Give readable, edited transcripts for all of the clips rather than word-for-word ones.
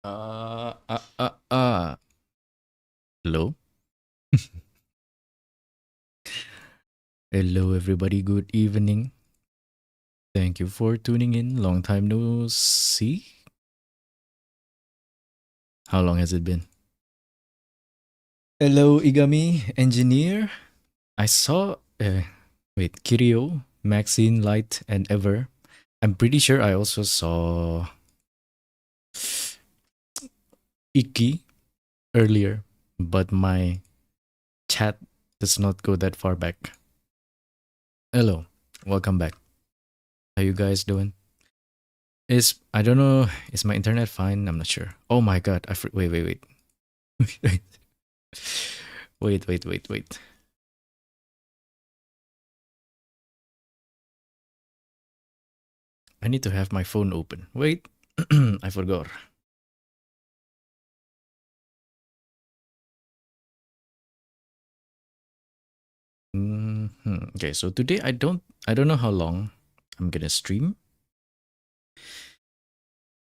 Uh, uh, uh, uh. Hello? Hello, everybody. Good evening. Thank you for tuning in. Long time no see. How long has it been? Hello, Igami, engineer. I saw, wait, Kirio, Maxine, Light, and Ever. I'm pretty sure I also saw Iki earlier, but my chat does not go that far back. Hello, welcome back. How you guys doing? I don't know. Is my internet fine? I'm not sure. Oh my god! Wait, wait, wait, wait, wait, wait, wait. I need to have my phone open. Wait, I forgot. Okay, so today I don't know how long I'm gonna stream.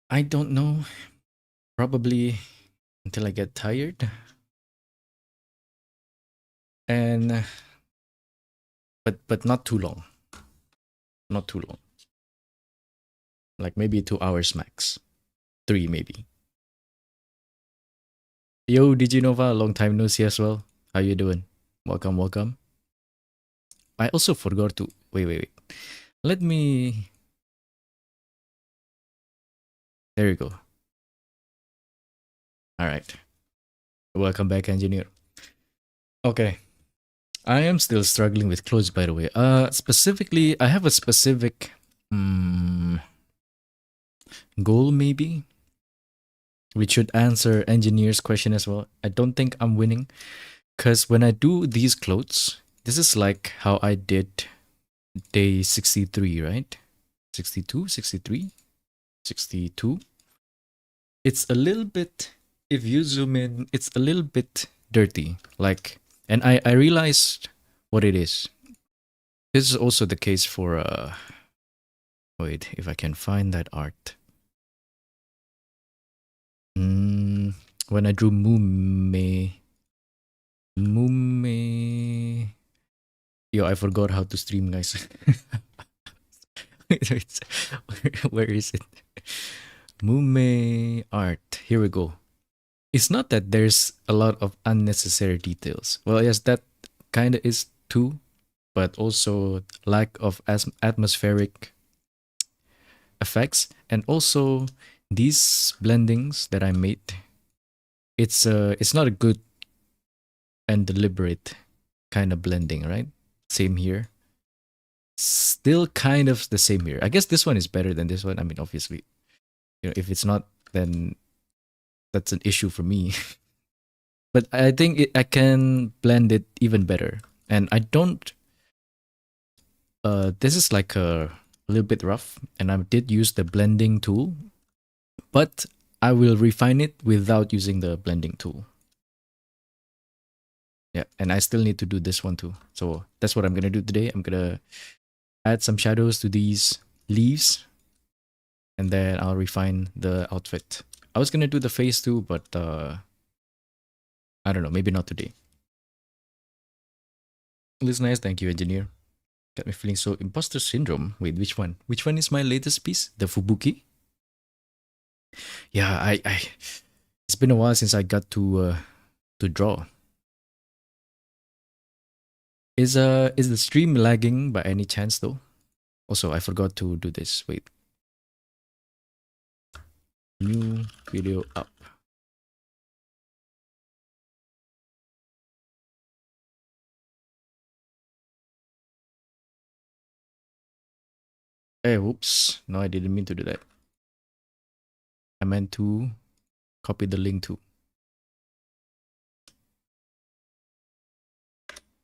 I don't know. Probably until I get tired. And but not too long. Not too long. Like maybe 2 hours max. 3 maybe. Yo, Diginova, long time no see as well. How you doing? Welcome, welcome. I also forgot to wait. Let me. There you go. All right. Welcome back, engineer. Okay. I am still struggling with clothes, by the way. Specifically, I have a specific goal, maybe, which should answer engineer's question as well. I don't think I'm winning, because when I do these clothes, this is like how I did day 63, right? 62, 63, 62. It's a little bit, if you zoom in, it's a little bit dirty. Like, and I realized what it is. This is also the case for, wait, if I can find that art. When I drew Mume. Yo, I forgot how to stream, guys. wait, where is it? Mume art. Here we go. It's not that there's a lot of unnecessary details. Well, yes, that kind of is too, but also lack of atmospheric effects, and also these blendings that I made. It's not a good and deliberate kind of blending, right? Same here. Still kind of the same here. I guess this one is better than this one. I mean, obviously, if it's not, then that's an issue for me. But I think I can blend it even better. And I don't. This is like a little bit rough, and I did use the blending tool, but I will refine it without using the blending tool. Yeah, and I still need to do this one too. So that's what I'm gonna do today. I'm gonna add some shadows to these leaves, and then I'll refine the outfit. I was gonna do the face too, but I don't know, maybe not today. Looks nice, thank you, engineer. Got me feeling so imposter syndrome. Wait, which one? Which one is my latest piece? The Fubuki? Yeah, I it's been a while since I got to draw. Is the stream lagging by any chance though? Also, I forgot to do this. Wait. New video up. Hey, whoops. No, I didn't mean to do that. I meant to copy the link too.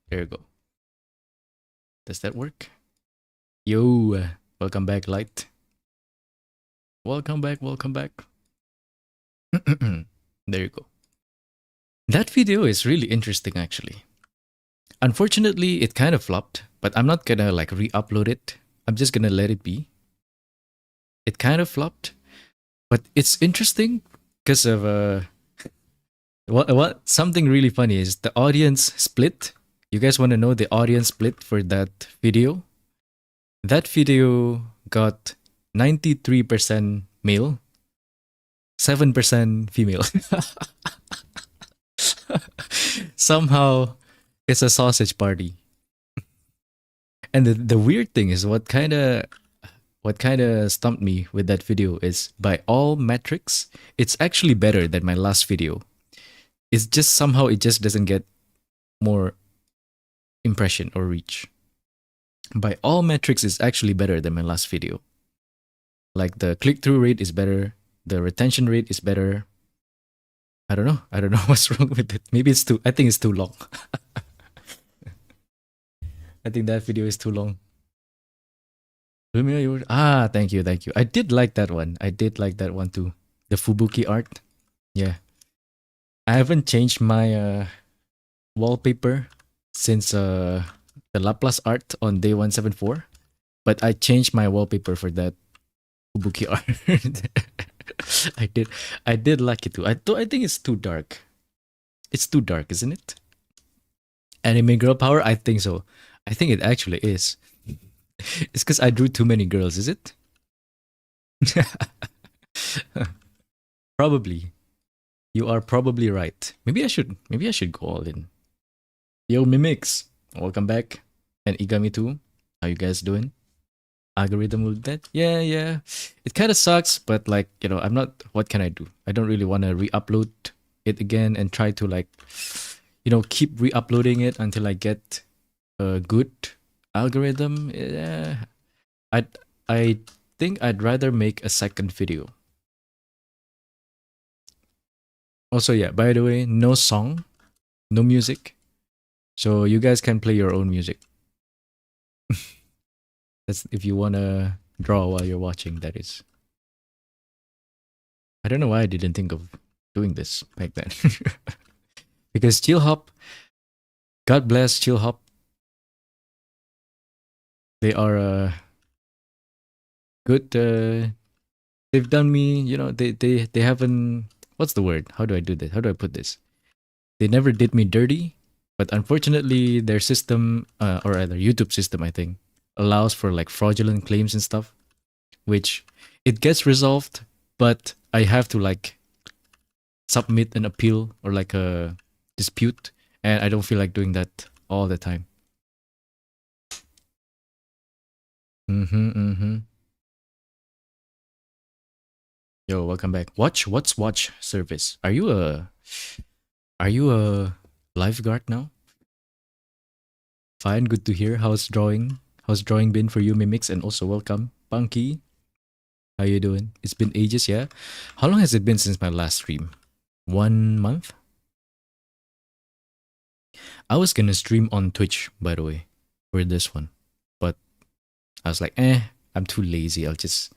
There you go. Does that work? Yo, welcome back, Light. Welcome back, welcome back. There you go. That video is really interesting, actually. Unfortunately, it kind of flopped, but I'm not gonna like re-upload it. I'm just gonna let it be. It kind of flopped, but it's interesting because of what something really funny is the audience split. You guys want to know the audience split for that video? That video got 93% male, 7% female. Somehow it's a sausage party. And the weird thing is what kind of stumped me with that video is by all metrics, it's actually better than my last video. It's just somehow it just doesn't get more impression or reach. By all metrics, it's actually better than my last video. Like the click-through rate is better, the retention rate is better. I don't know. I don't know what's wrong with it. Maybe it's too. I think it's too long. I think that video is too long. Thank you, thank you. I did like that one. I did like that one too. The Fubuki art. Yeah. I haven't changed my wallpaper since the Laplace art on day 174, but I changed my wallpaper for that Fubuki art. I did like it too. I think it's too dark. It's too dark, isn't it? Anime girl power? I think so. I think it actually is. It's because I drew too many girls, is it? Probably. You are probably right. Maybe I should go all in. Yo, Mimics. Welcome back. And Igami too. How you guys doing? Algorithm will that? Yeah, yeah. It kind of sucks, but like, I'm not, what can I do? I don't really want to re-upload it again and try to like, keep re-uploading it until I get a good algorithm. Yeah. I think I'd rather make a second video. Also, yeah, by the way, no song, no music. So you guys can play your own music. That's if you want to draw while you're watching, that is. I don't know why I didn't think of doing this back then. Because Chillhop, God bless Chillhop. They are good. They've done me, they haven't, what's the word? How do I do this? How do I put this? They never did me dirty, but unfortunately their system, or rather YouTube system, I think, allows for like fraudulent claims and stuff, which it gets resolved, but I have to like submit an appeal or like a dispute, and I don't feel like doing that all the time. Yo, welcome back. What's watch service? Are you a lifeguard now? Fine, good to hear. How's drawing? How's drawing been for you, Mimics? And also welcome, Punky. How you doing? It's been ages, yeah? How long has it been since my last stream? 1 month? I was gonna stream on Twitch, by the way, for this one. But I was like, I'm too lazy. I'll just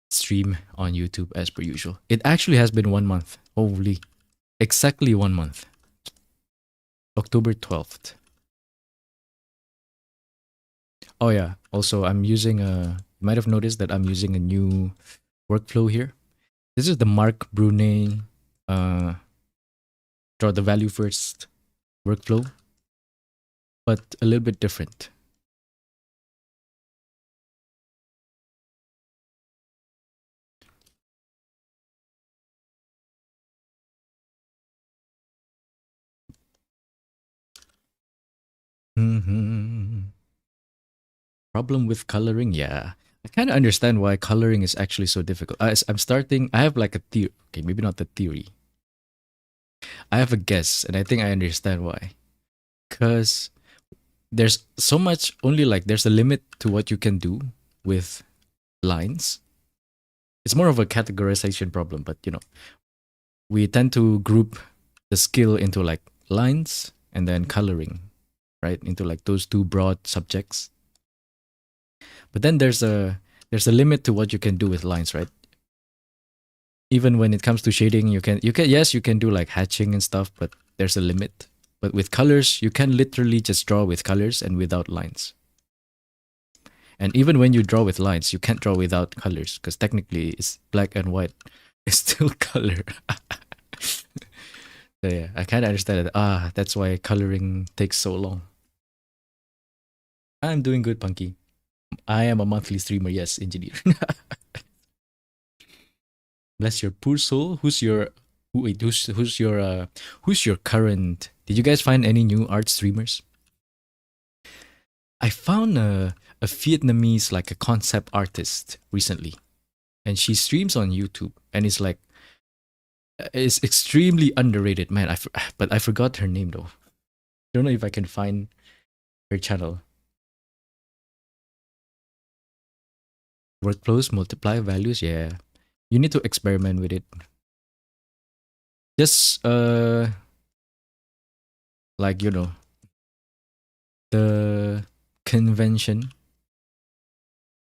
stream on YouTube as per usual. It actually has been 1 month. Holy. Exactly 1 month. October 12th. Oh yeah. Also, I'm using you might have noticed that I'm using a new workflow here. This is the Mark Brunet draw the value first workflow, but a little bit different. Problem with coloring? Yeah. I kind of understand why coloring is actually so difficult. I have like a theory. Okay, maybe not the theory. I have a guess, and I think I understand why. Because there's so much, there's a limit to what you can do with lines. It's more of a categorization problem, but we tend to group the skill into like lines and then coloring, right? Into like those two broad subjects. But then there's a limit to what you can do with lines, right? Even when it comes to shading, you can do like hatching and stuff, but there's a limit. But with colors, you can literally just draw with colors and without lines. And even when you draw with lines, you can't draw without colors because technically it's black and white. It's still color. So yeah, I kind of understand it. That's why coloring takes so long. I'm doing good, Punky. I am a monthly streamer, yes, engineer. Bless your poor soul. Who's your current? Did you guys find any new art streamers? I found a Vietnamese like a concept artist recently, and she streams on YouTube, and it's like it's extremely underrated, man. But I forgot her name though. Don't know if I can find her channel. Workflows multiply values, yeah. You need to experiment with it. Just like the convention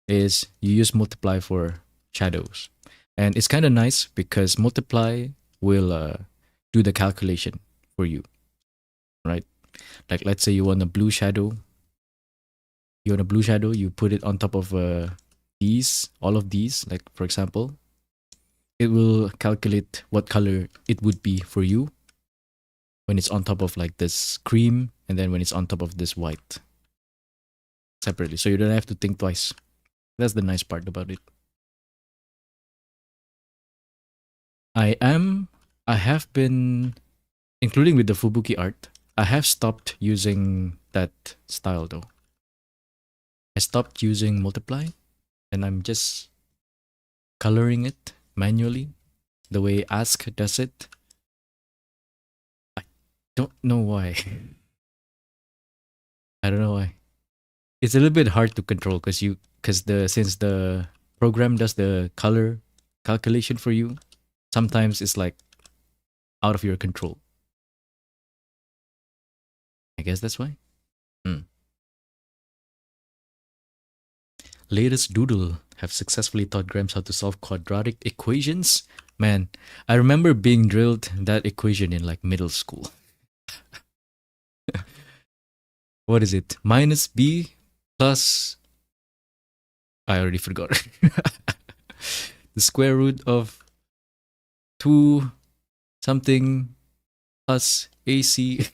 is you use multiply for shadows, and it's kind of nice because multiply will do the calculation for you, right? Like let's say you want a blue shadow. You want a blue shadow, you put it on top of all of these, like for example, it will calculate what color it would be for you when it's on top of like this cream, and then when it's on top of this white separately. So you don't have to think twice. That's the nice part about it. I have been, including with the Fubuki art, I have stopped using that style though. I stopped using multiply, and I'm just coloring it manually the way Ask does it. I don't know why. I don't know why. It's a little bit hard to control since the program does the color calculation for you, sometimes it's like out of your control. I guess that's why. Latest doodle have successfully taught Grams how to solve quadratic equations. Man, I remember being drilled that equation in like middle school. What is it? Minus b plus... I already forgot. The square root of 2 something plus AC.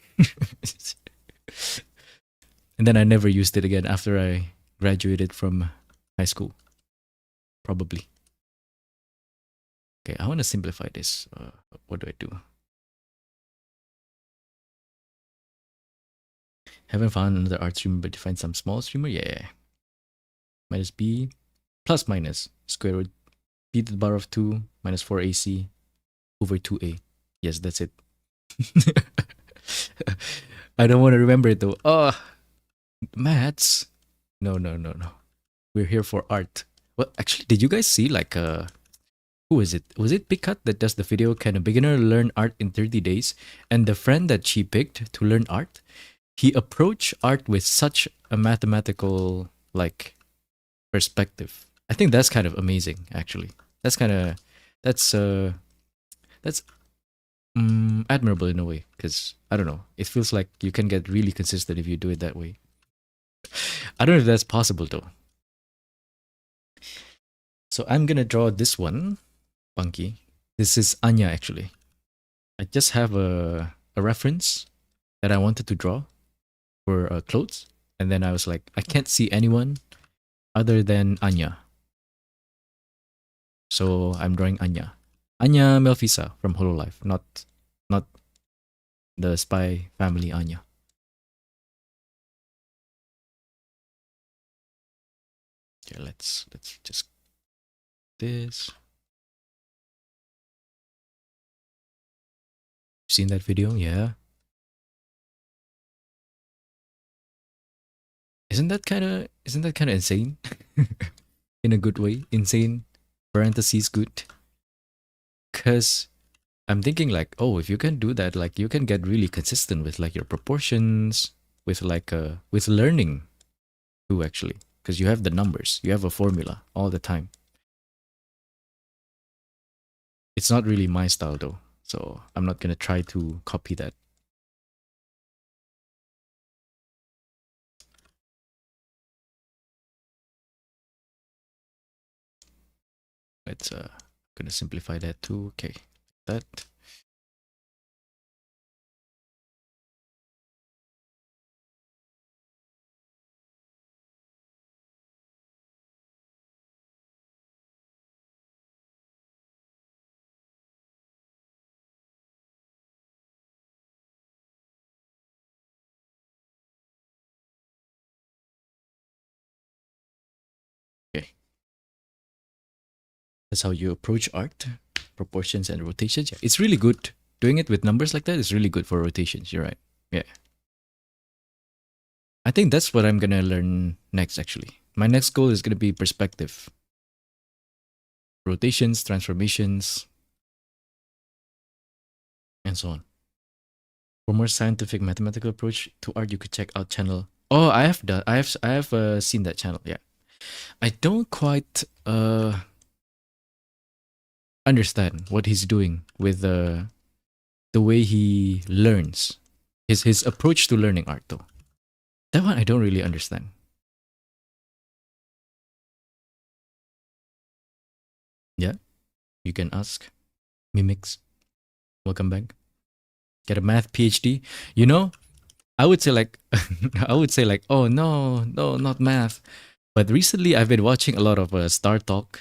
And then I never used it again after I graduated from high school. Probably. Okay, I want to simplify this. What do I do? Haven't found another art streamer, but to find some small streamer? Yeah. Minus b plus minus square root b to the power of 2 minus 4ac over 2a. Yes, that's it. I don't want to remember it though. Maths? No. We're here for art. Well, actually, did you guys see like who is it? Was it Pikat that does the video Can a Beginner Learn Art in 30 Days? And the friend that she picked to learn art, he approached art with such a mathematical like perspective. I think that's kind of amazing actually. That's admirable in a way, because I don't know, it feels like you can get really consistent if you do it that way. I don't know if that's possible though. So I'm gonna draw this one, Punky. This is Anya actually. I just have a reference that I wanted to draw for clothes, and then I was like, I can't see anyone other than Anya. So I'm drawing Anya. Anya Melfisa from Hololive, not the Spy Family Anya. Okay, let's just this. Seen that video? Yeah. Isn't that kind of insane? In a good way, insane. Parentheses good. Cause I'm thinking like, oh, if you can do that, like you can get really consistent with like your proportions, with like with learning too actually, because you have the numbers, you have a formula all the time. It's not really my style though, so I'm not gonna try to copy that. let's gonna simplify that too. Okay, that. Okay, that's how you approach art, proportions and rotations. Yeah, it's really good. Doing it with numbers like that is really good for rotations. You're right. Yeah. I think that's what I'm gonna learn next actually. My next goal is gonna be perspective. Rotations, transformations, and so on. For more scientific mathematical approach to art, you could check out channel. Oh, I have done. I have seen that channel. Yeah, I don't quite understand what he's doing with the way he learns. His approach to learning art though. That one I don't really understand. Yeah, you can ask. Mimics, welcome back. Get a math PhD. You know, I would say like I would say like, oh no, no, not math. But recently I've been watching a lot of Star Talk.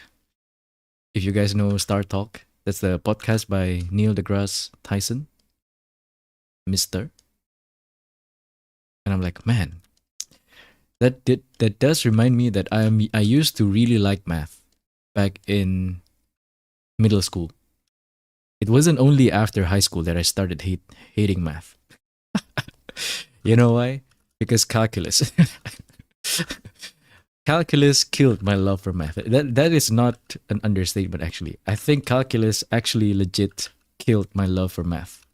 If you guys know Star Talk, that's the podcast by Neil deGrasse Tyson, Mister. And I'm like, man, that does remind me that I used to really like math back in middle school. It wasn't only after high school that I started hating math. You know why? Because calculus. Calculus killed my love for math. That is not an understatement actually. I think calculus actually legit killed my love for math.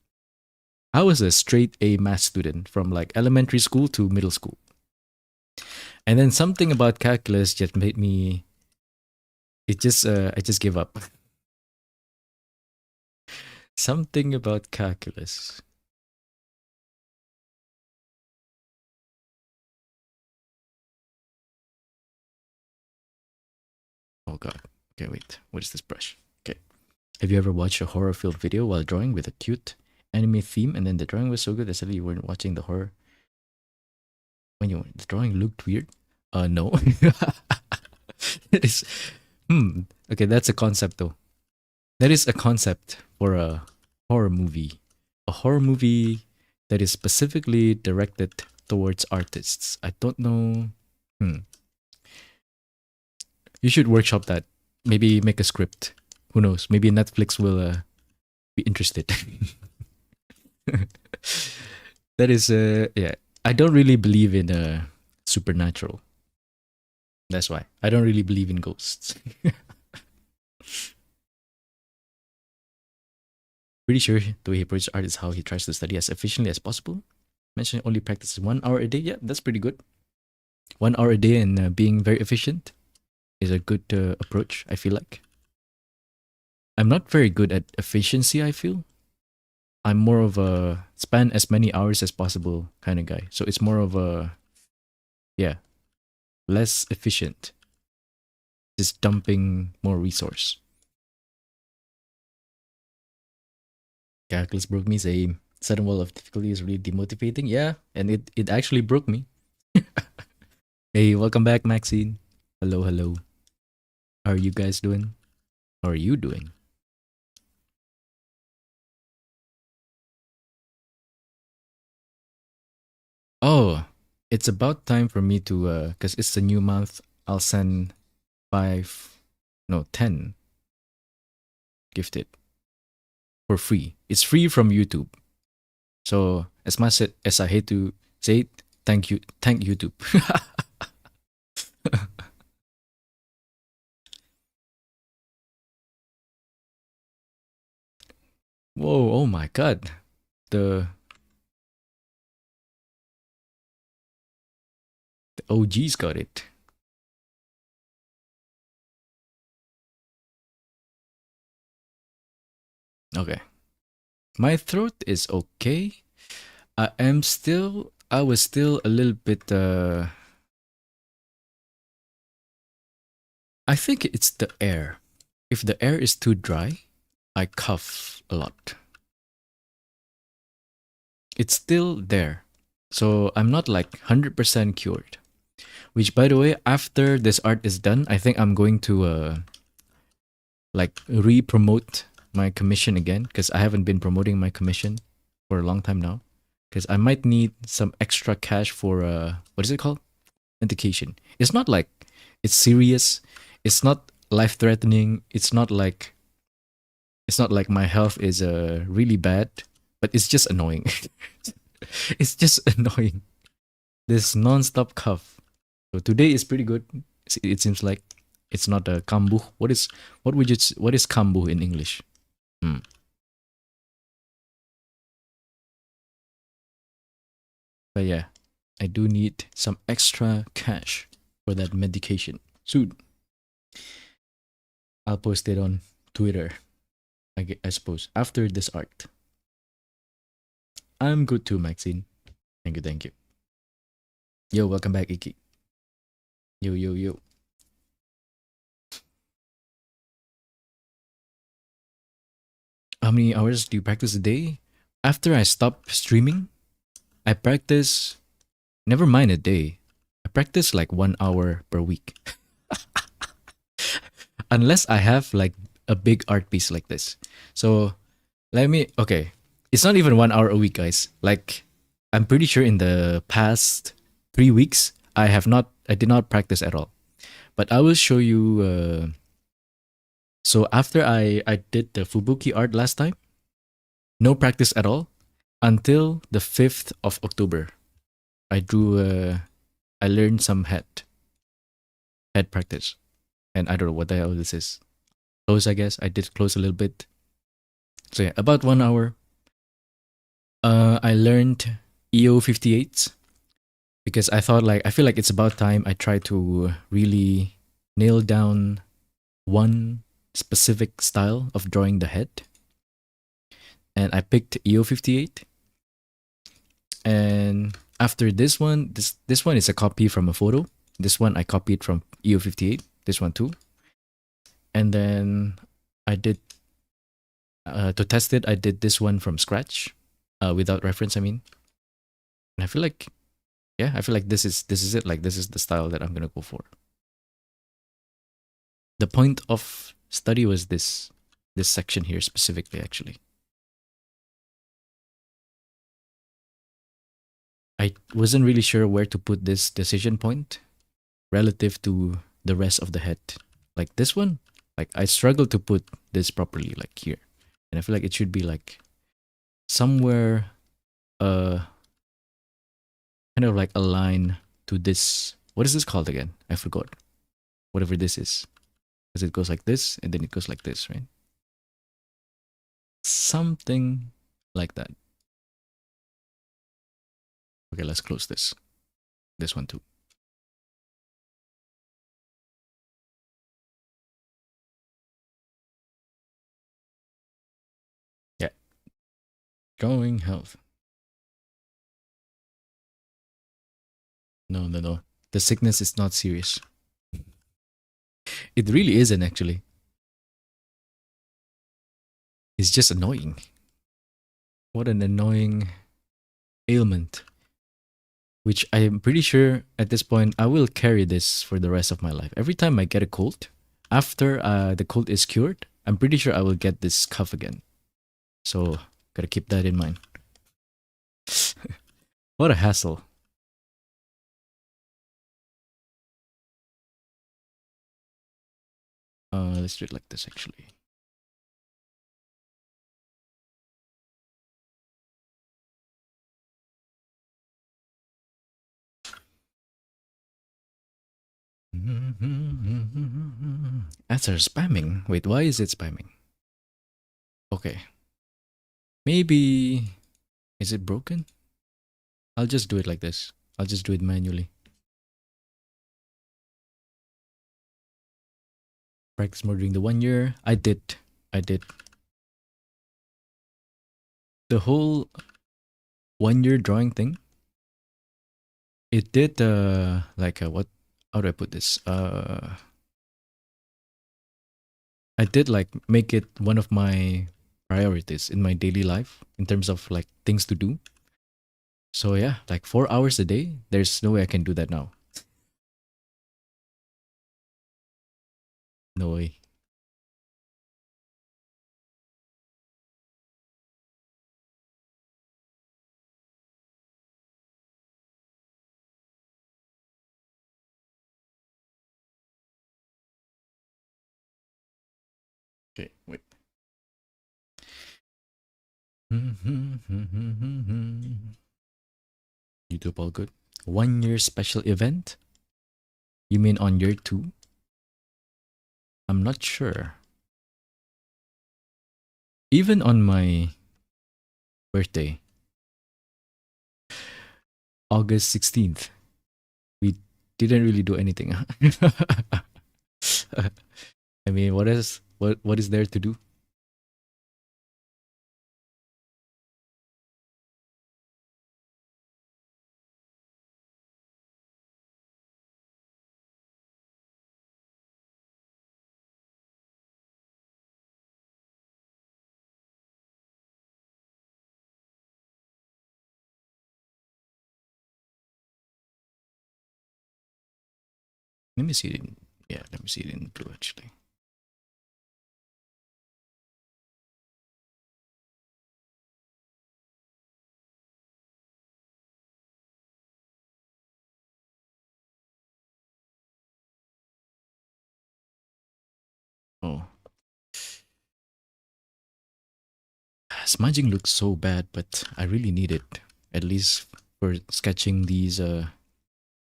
I was a straight A math student from like elementary school to middle school. And then something about calculus just made me I just gave up. Something about calculus. Oh god. Okay, wait. What is this brush? Okay. Have you ever watched a horror filled video while drawing with a cute anime theme and then the drawing was so good that suddenly you weren't watching the horror when the drawing looked weird? No. It is okay, that's a concept though. That is a concept for a horror movie. A horror movie that is specifically directed towards artists. I don't know. You should workshop that. Maybe make a script. Who knows? Maybe Netflix will be interested. That is yeah. I don't really believe in supernatural. That's why. I don't really believe in ghosts. Pretty sure the way he approaches art is how he tries to study as efficiently as possible. Mentioning only practices 1 hour a day. Yeah, that's pretty good. 1 hour a day and being very efficient is a good approach, I feel like. I'm not very good at efficiency, I feel. I'm more of a spend as many hours as possible kind of guy. So it's more of a, yeah, less efficient. Just dumping more resource. Calculus broke me, same. Sudden wall of difficulty is really demotivating. Yeah, and it actually broke me. Hey, welcome back, Maxine. Hello, hello. How are you guys doing? How are you doing? Oh, it's about time for me to cause it's a new month. I'll send 5 no 10 gifted for free. It's free from YouTube. So as much as I hate to say it, thank YouTube. Whoa, oh my god. The the OG's got it. Okay. My throat is okay. I was still a little bit I think it's the air. If the air is too dry, I cough a lot. It's still there. So I'm not like 100% cured. Which, by the way, after this art is done, I think I'm going to like re-promote my commission again, because I haven't been promoting my commission for a long time now. Because I might need some extra cash for what is it called? Medication. It's not like it's serious. It's not life-threatening. It's not like my health is really bad, but it's just annoying. It's just annoying. This non-stop cough. So today is pretty good. It seems like it's not a kambuh. What is kambuh in English? Hmm. But yeah, I do need some extra cash for that medication. Soon, I'll post it on Twitter. I suppose after this art. I'm good too, Maxine. Thank you, thank you. Yo, welcome back, Iki. Yo, yo, yo. How many hours do you practice a day? After I stop streaming, I practice, never mind a day, I practice like 1 hour per week. Unless I have like a big art piece like this. So okay. It's not even 1 hour a week, guys. Like, I'm pretty sure in the past 3 weeks, I did not practice at all. But I will show you. So after I did the Fubuki art last time, no practice at all until the 5th of October. I drew. I learned some head practice, and I don't know what the hell this is. Close, I guess. I did close a little bit. So yeah, about 1 hour. I learned EO 58 because I feel like it's about time I try to really nail down one specific style of drawing the head. And I picked EO 58. And after this one, this one is a copy from a photo. This one I copied from EO 58. This one too. And then I did to test it. I did this one from scratch, without reference. I mean, and I feel like, yeah, I feel like this is it. Like, this is the style that I'm gonna go for. The point of study was this section here specifically, actually. I wasn't really sure where to put this decision point relative to the rest of the head. Like this one, like I struggle to put this properly, like here. And I feel like it should be like somewhere kind of like a line to this. What is this called again? I forgot. Whatever this is. Because it goes like this and then it goes like this, right? Something like that. Okay, let's close this. This one too. Yeah. Going health. No, no, no. The sickness is not serious. It really isn't, actually. It's just annoying. What an annoying ailment. Which I am pretty sure at this point I will carry this for the rest of my life. Every time I get a cold, after the cold is cured, I'm pretty sure I will get this cough again. So, gotta keep that in mind. What a hassle. Let's do it like this, actually. Ads are spamming. Wait, why is it spamming? Okay. Maybe... Is it broken? I'll just do it like this. I'll just do it manually. Practice more during the 1 year. I did. The whole 1 year drawing thing. It did like what? How do I put this? I did like make it one of my priorities in my daily life in terms of like things to do. So yeah, like 4 hours a day. There's no way I can do that now. No way. Okay, wait. YouTube all good. 1 year special event? You mean on year two? I'm not sure. Even on my birthday, August 16th, we didn't really do anything. I mean, what is there to do? Let me see it in, yeah, let me see it in blue actually. Oh, smudging looks so bad, but I really need it, at least for sketching these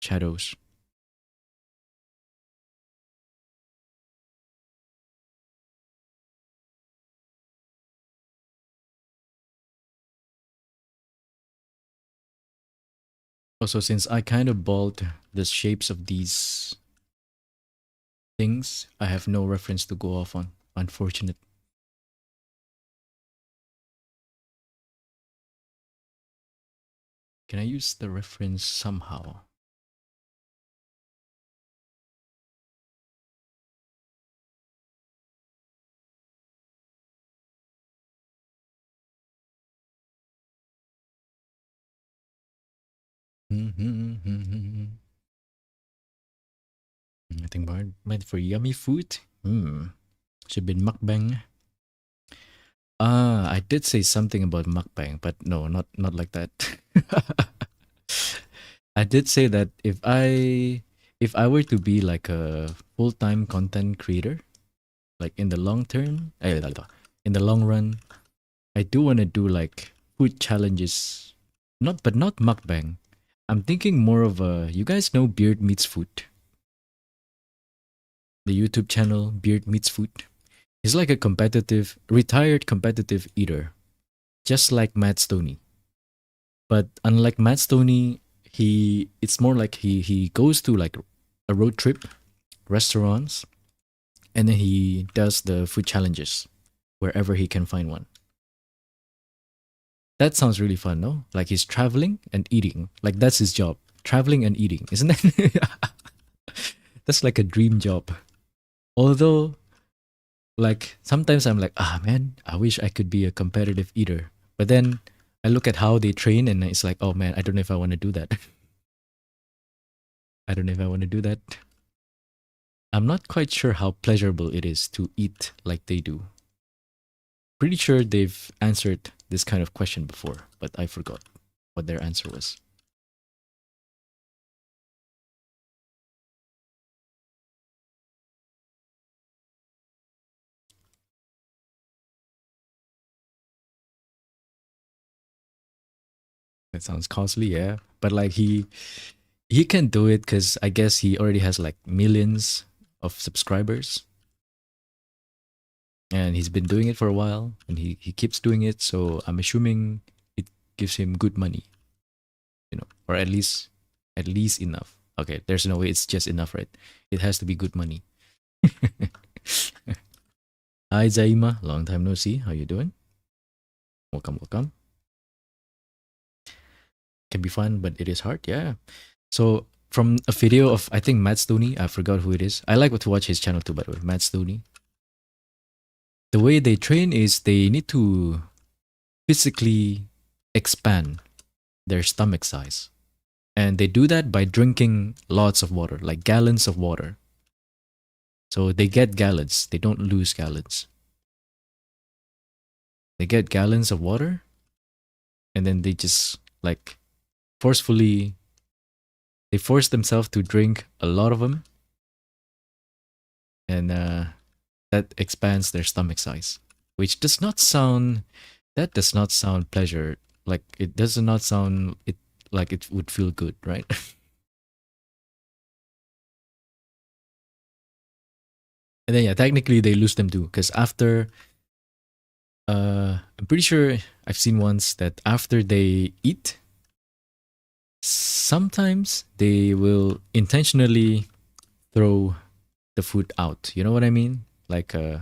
shadows. Also, since I kind of balled the shapes of these things, I have no reference to go off on. Unfortunate. Can I use the reference somehow? I think meant for yummy food. Should be mukbang. I did say something about mukbang, but no, not like that. I did say that if I were to be like a full-time content creator, like in the long term, in the long run, I do want to do like food challenges, not mukbang. I'm thinking more of a, you guys know Beard Meets Food, the YouTube channel Beard Meets Food. He's like a retired competitive eater, just like Matt Stoney. But unlike Matt Stoney, it's more like he goes to like a road trip, restaurants, and then he does the food challenges wherever he can find one. That sounds really fun, no? Like he's traveling and eating. Like that's his job. Traveling and eating. Isn't that that's like a dream job. Although like sometimes I'm like, ah man, I wish I could be a competitive eater. But then I look at how they train and it's like, oh man, I don't know if I want to do that. I don't know if I want to do that. I'm not quite sure how pleasurable it is to eat like they do. Pretty sure they've answered this kind of question before, but I forgot what their answer was. That sounds costly, yeah. But like he can do it because I guess he already has like millions of subscribers. And he's been doing it for a while and he keeps doing it, so I'm assuming it gives him good money, or at least enough. Okay, there's no way it's just enough, right? It has to be good money. Hi Zaima, long time no see. How you doing? Welcome. Can be fun, but it is hard. Yeah. So from a video of I think Matt Stoney, I forgot who it is. I like to watch his channel too, by the way. Matt Stoney. the way they train is they need to physically expand their stomach size. And they do that by drinking lots of water, like gallons of water. So they get gallons, they don't lose gallons. They get gallons of water and then they just like forcefully they force themselves to drink a lot of them and that expands their stomach size, which does not sound that does not sound pleasure like it does not sound it like it would feel good, right? And then yeah, technically they lose them too because after I'm pretty sure I've seen once that after they eat, sometimes they will intentionally throw the food out. You know what I mean? Like yeah,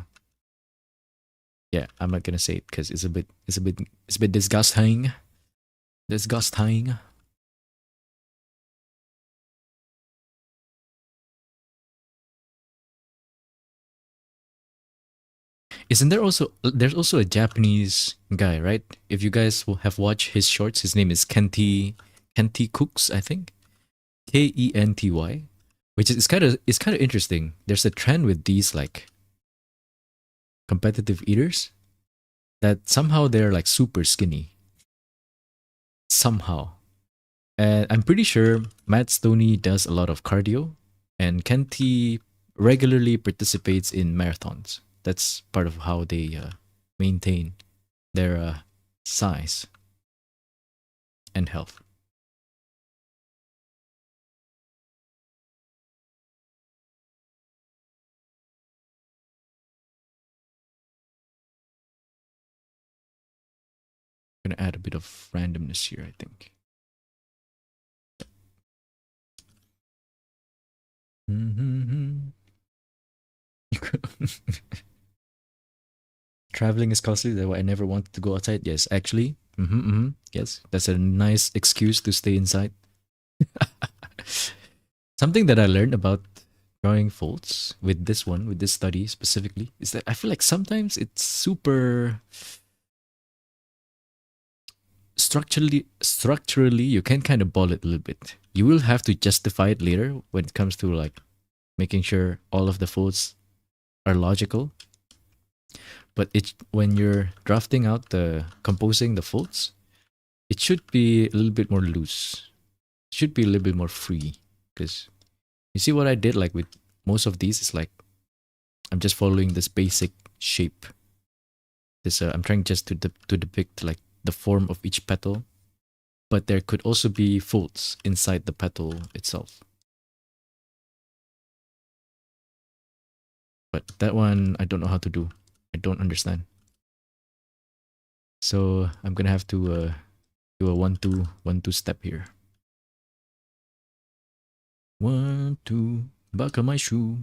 I'm not gonna say it because it's a bit disgusting. Disgusting. Isn't there also there's also a Japanese guy, right? If you guys will have watched his shorts, his name is Kenty Cooks, I think. Kenty, which is it's kind of interesting. There's a trend with these like competitive eaters that somehow they're like super skinny. Somehow. And I'm pretty sure Matt Stoney does a lot of cardio and Kenty regularly participates in marathons. That's part of how they maintain their size and health. I'm gonna add a bit of randomness here, I think. Traveling is costly. That's why I never wanted to go outside. Yes, actually. Yes, that's a nice excuse to stay inside. Something that I learned about drawing folds with this one, with this study specifically, is that I feel like sometimes it's super structurally you can kind of ball it a little bit. You will have to justify it later when it comes to like making sure all of the folds are logical. But it when you're drafting out the composing the folds, it should be a little bit more loose. It should be a little bit more free. Because you see what I did like with most of these is like I'm just following this basic shape. This I'm trying just to depict like the form of each petal, but there could also be folds inside the petal itself. But that one I don't know how to do. I don't understand. So I'm gonna have to do a 1 2 1 2 step here. 1 2, buckle my shoe.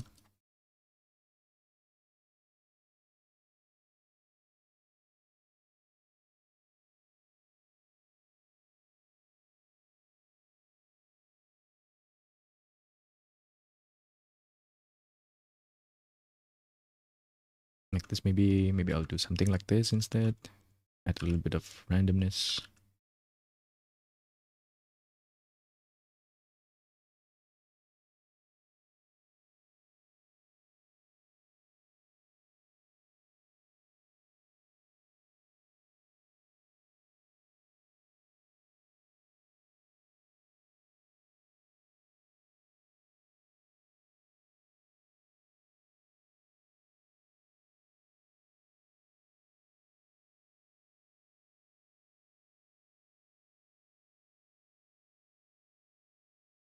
Like this, maybe I'll do something like this instead. Add a little bit of randomness.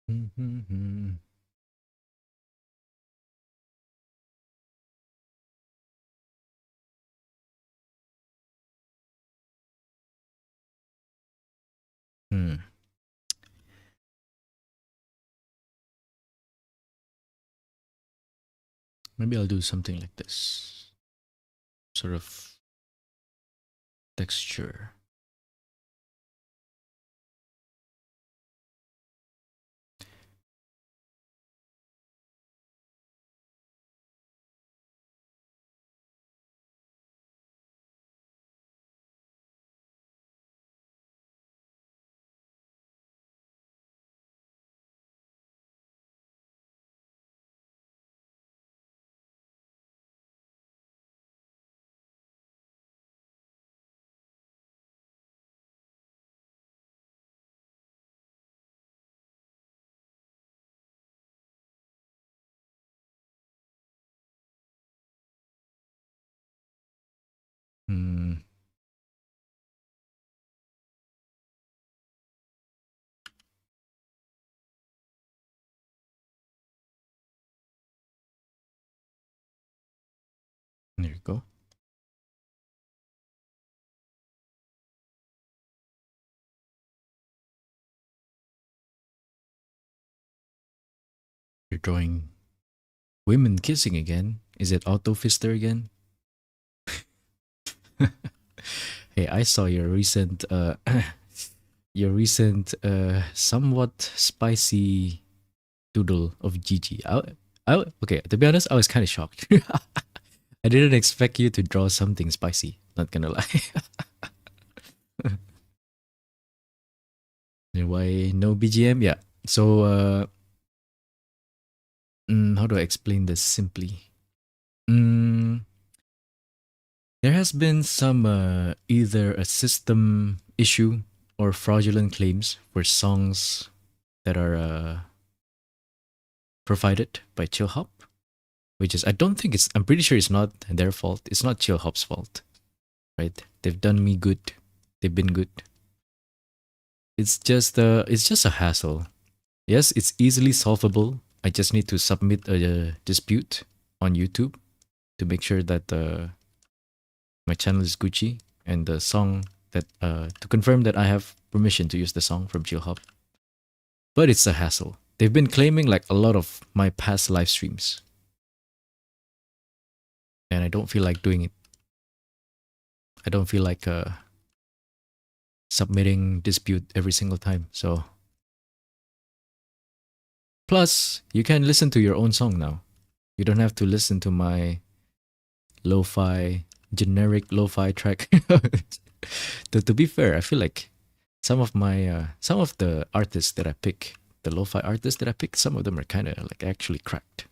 Hmm. Maybe I'll do something like this. Sort of texture. Mm, there you go. You're drawing women kissing again. Is it Auto Fister again? Hey, I saw your recent somewhat spicy doodle of Gigi. Okay, to be honest, I was kind of shocked. I didn't expect you to draw something spicy, not gonna lie. Why no BGM? Yeah. So how do I explain this simply? Mm, there has been some either a system issue or fraudulent claims for songs that are provided by Chillhop, which is I don't think it's I'm pretty sure it's not their fault. It's not Chillhop's fault, right? They've done me good. They've been good. It's just a hassle. Yes, it's easily solvable. I just need to submit a dispute on YouTube to make sure that my channel is Gucci and the song that to confirm that I have permission to use the song from Chillhop. But it's a hassle. They've been claiming like a lot of my past live streams, and I don't feel like doing it. I don't feel like submitting dispute every single time. So plus, you can listen to your own song now. You don't have to listen to my lo-fi generic lo-fi track. To be fair, I feel like some of the artists that I pick, the lo-fi artists that I pick, some of them are kind of like actually cracked.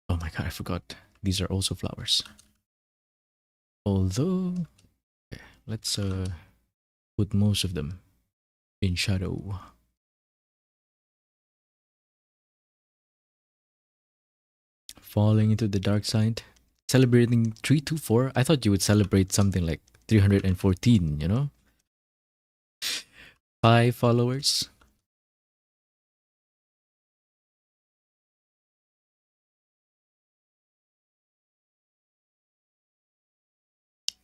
Oh my god, I forgot. These are also flowers. Although, okay, let's put most of them in shadow. Falling into the dark side. Celebrating 324. I thought you would celebrate something like 314, you know? 5 followers.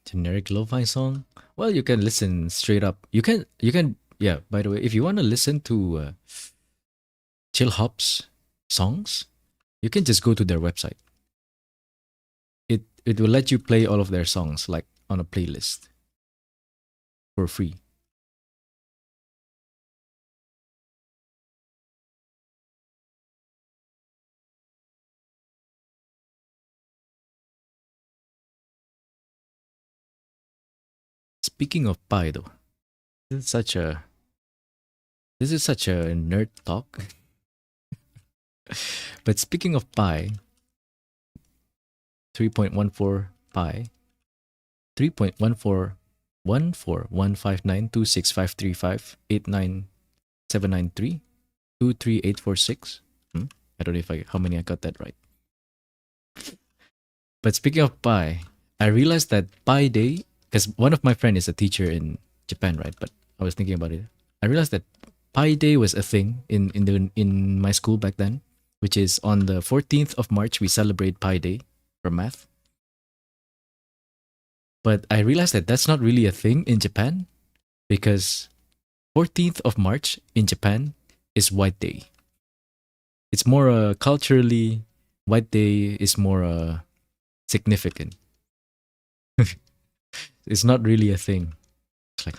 Generic lo-fi song. Well, you can listen straight up. You can yeah, by the way, if you want to listen to Chillhop's songs, you can just go to their website. It will let you play all of their songs like on a playlist for free. Speaking of pie though, this is such a this is such a nerd talk. But speaking of pi, 3.14 pi, 3.1414159265358979323846. I don't know if how many I got that right. But speaking of pi, I realized that Pi Day, because one of my friend is a teacher in Japan, right? But I was thinking about it. I realized that Pi Day was a thing in my school back then, which is on the 14th of March we celebrate Pi Day for math. But I realized that that's not really a thing in Japan because 14th of March in Japan is White Day. It's more culturally, White Day is more significant. It's not really a thing. It's like,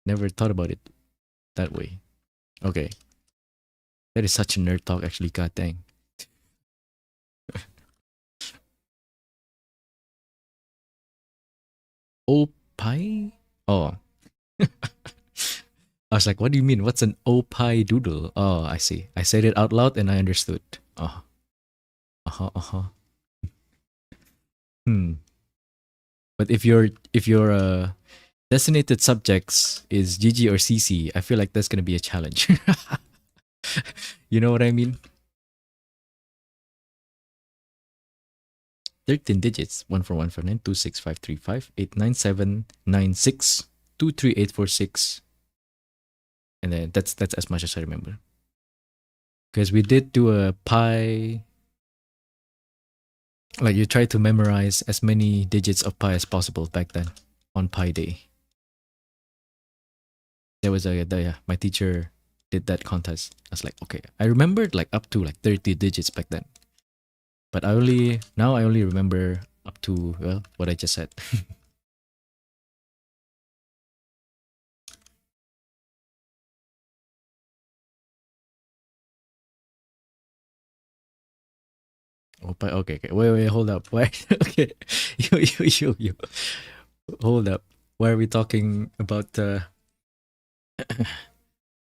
never thought about it that way. Okay. That is such a nerd talk, actually. God dang. Opie? Oh. I was like, what do you mean? What's an opie doodle? Oh, I see. I said it out loud and I understood. Oh. Uh-huh, uh-huh. Hmm. But if you're Designated subjects is GG or CC. I feel like that's gonna be a challenge. You know what I mean? 13 digits. 14159 26535 89796 23846. And then that's as much as I remember. Because we did do a pi, like you try to memorize as many digits of pi as possible back then on Pi Day. There was my teacher did that contest. I was like, okay, I remembered like up to like 30 digits back then, but I only remember up to, well, what I just said. Oh, but okay, wait, hold up. Why? Okay, you, hold up. Why are we talking about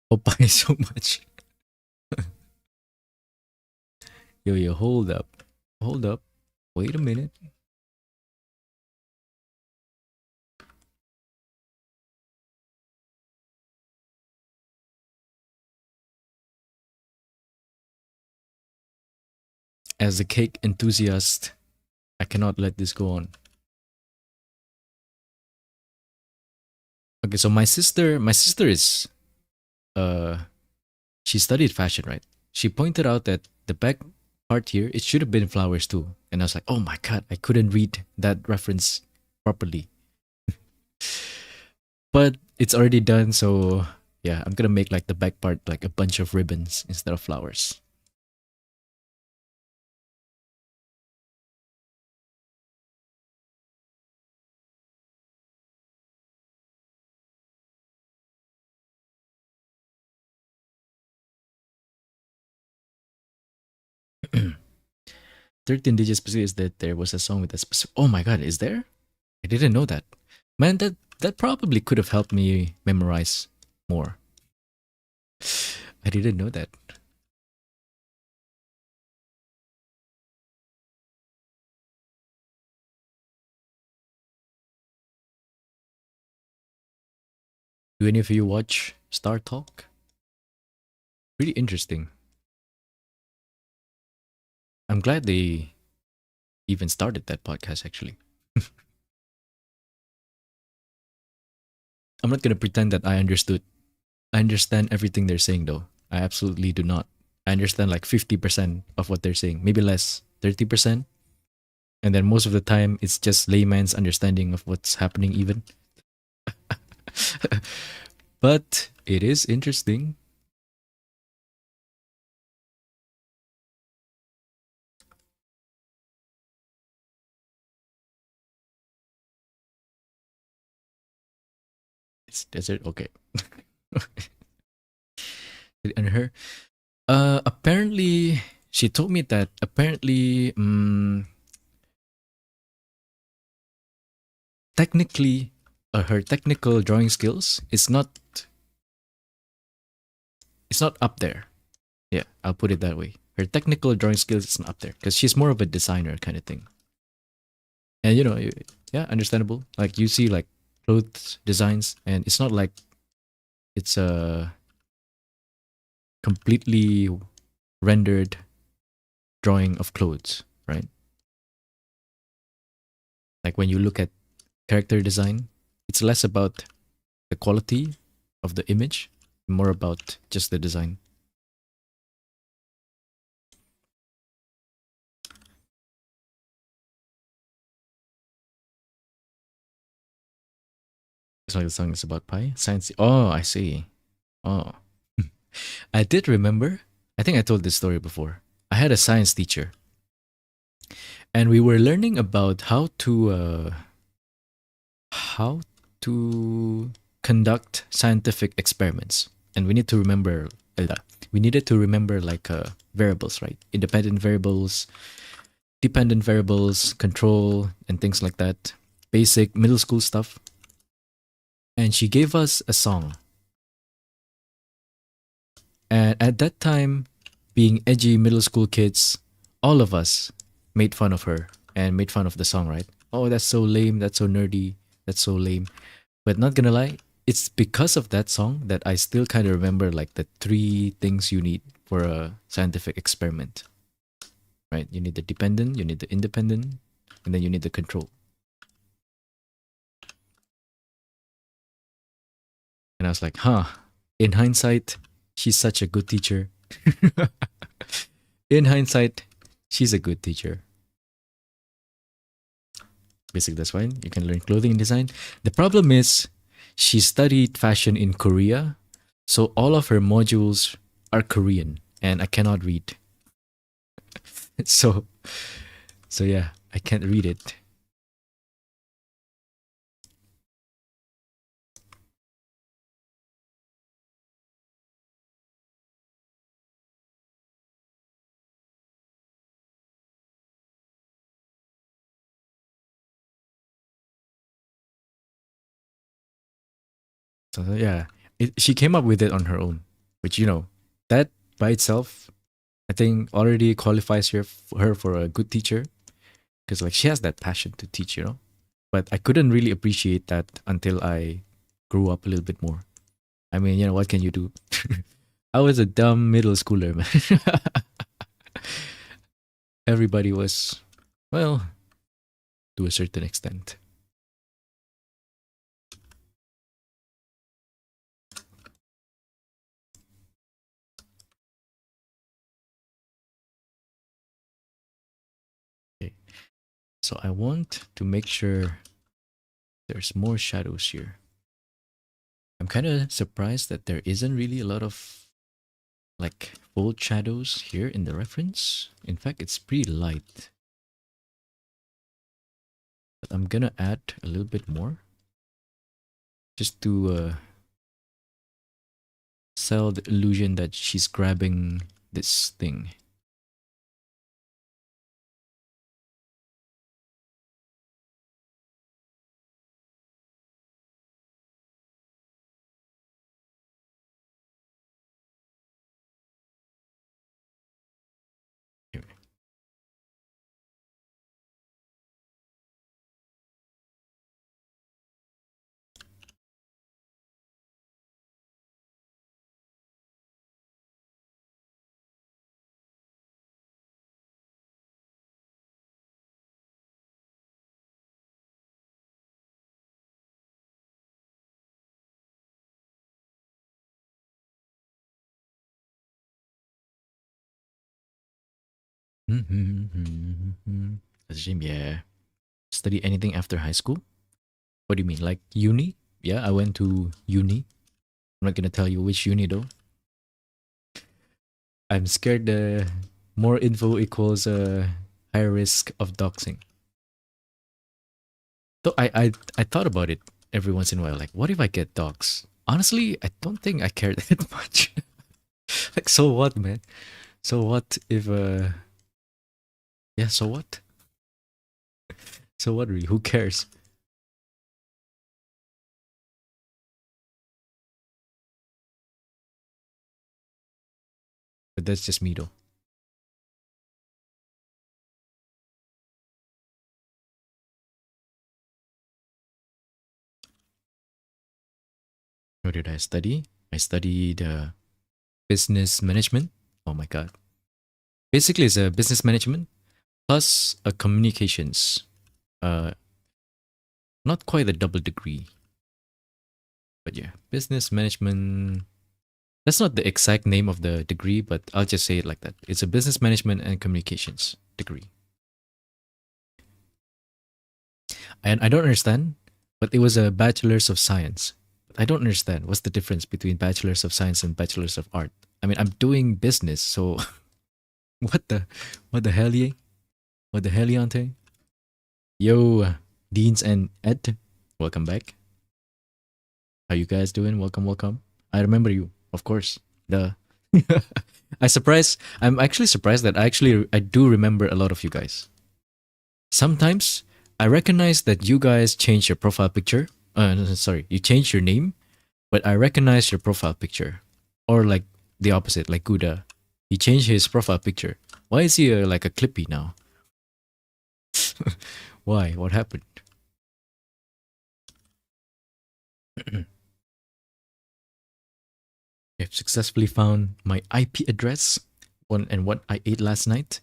Popeye so much? Yo, hold up. Wait a minute. As a cake enthusiast, I cannot let this go on. Okay, so my sister is she studied fashion, right? She pointed out that the back part here, it should have been flowers too. And I was like, oh my god, I couldn't read that reference properly. But it's already done, so yeah, I'm gonna make like the back part like a bunch of ribbons instead of flowers. 13 digits specific is that there was a song with a specific. Oh my god, is there? I didn't know that. Man, that probably could have helped me memorize more. I didn't know that. Do any of you watch Star Talk? Really interesting. I'm glad they even started that podcast, actually. I'm not gonna pretend that I understood. I understand everything they're saying, though. I absolutely do not. I understand like 50% of what they're saying, maybe less, 30%. And then most of the time, it's just layman's understanding of what's happening, even. But it is interesting. It's desert. Okay. And her, apparently, she told me that apparently, technically, her technical drawing skills is not. It's not up there. Yeah, I'll put it that way. Her technical drawing skills is not up there because she's more of a designer kind of thing. And yeah, understandable. Like you see, like clothes designs, and it's not like it's a completely rendered drawing of clothes, right? Like when you look at character design, it's less about the quality of the image, more about just the design. It's like the song is about pie. Science. Oh, I see. Oh. I did remember. I think I told this story before. I had a science teacher, and we were learning about how to conduct scientific experiments, and we need to remember. We needed to remember like variables, right? Independent variables, dependent variables, control, and things like that. Basic middle school stuff. And she gave us a song. And at that time, being edgy middle school kids, all of us made fun of her and made fun of the song, right? Oh, that's so lame. That's so nerdy. That's so lame. But not gonna lie, it's because of that song that I still kind of remember like the three things you need for a scientific experiment, right? You need the dependent, you need the independent, and then you need the control. And I was like, huh, in hindsight, she's such a good teacher. In hindsight, she's a good teacher. Basically, that's fine. You can learn clothing and design. The problem is, she studied fashion in Korea, so all of her modules are Korean, and I cannot read. So, so yeah, I can't read it. So yeah, she came up with it on her own, which that by itself, I think already qualifies her for a good teacher because like she has that passion to teach. But I couldn't really appreciate that until I grew up a little bit more. I mean, what can you do? I was a dumb middle schooler, man. Everybody was, well, to a certain extent. Okay. So I want to make sure there's more shadows here. I'm kind of surprised that there isn't really a lot of like bold shadows here in the reference. In fact, it's pretty light. But I'm gonna add a little bit more just to sell the illusion that she's grabbing this thing. Here. That's a shame. Yeah. Study anything after high school? What do you mean? Like uni? Yeah, I went to uni. I'm not gonna tell you which uni though. I'm scared more info equals higher risk of doxing. So I thought about it every once in a while. Like, what if I get dogs? Honestly, I don't think I care that much. Like, so what, man? So what if yeah, so what? So what really? Who cares? But that's just me though. What did I study? I studied business management. Oh my god. Basically, it's a business management plus a communications. Uh, Not quite a double degree, but yeah, business management. That's not the exact name of the degree, but I'll just say it like that. It's a business management and communications degree. And I don't understand, but it was a bachelor's of science. I don't understand what's the difference between bachelor's of science and bachelor's of art. I mean, I'm doing business, so what the what the hell, ye? What the hell, Yante? Yo, Deans and Ed, welcome back. How you guys doing? Welcome, welcome. I remember you, of course. The I'm actually surprised that I do remember a lot of you guys. Sometimes I recognize that you guys change your profile picture. No, sorry, you change your name, but I recognize your profile picture. Or like the opposite, like Guda. He changed his profile picture. Why is he like a clippy now? Why? What happened? I've successfully found my IP address and what I ate last night.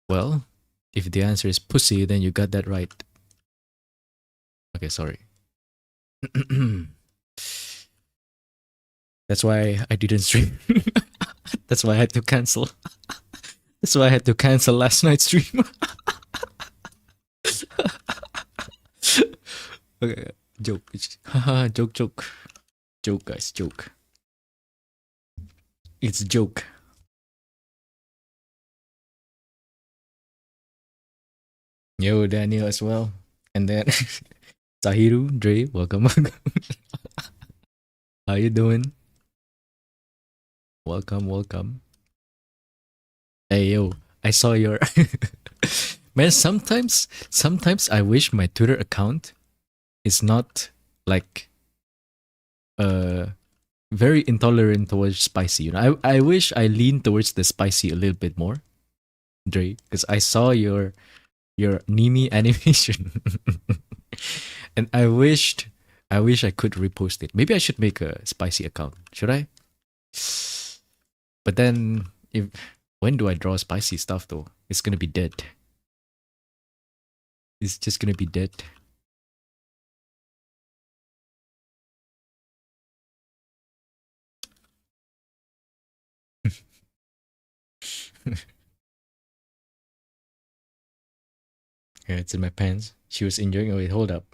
Well, if the answer is pussy, then you got that right. Okay, sorry. That's why I didn't stream. That's why I had to cancel. That's why I had to cancel last night's stream. Okay, joke. Haha, joke, joke. Joke, guys, joke. It's a joke. Yo, Daniel as well. And then Sahiru, Dre, welcome. How you doing? Welcome, welcome. Hey yo, I saw your man. Sometimes I wish my Twitter account is not like very intolerant towards spicy. You know, I wish I lean towards the spicy a little bit more, Dre, because I saw your Nimi animation, and I wish I could repost it. Maybe I should make a spicy account. Should I? But then, if when do I draw spicy stuff though? It's gonna be dead. It's just gonna be dead. Yeah, it's in my pants. She was enjoying. Oh wait, hold up.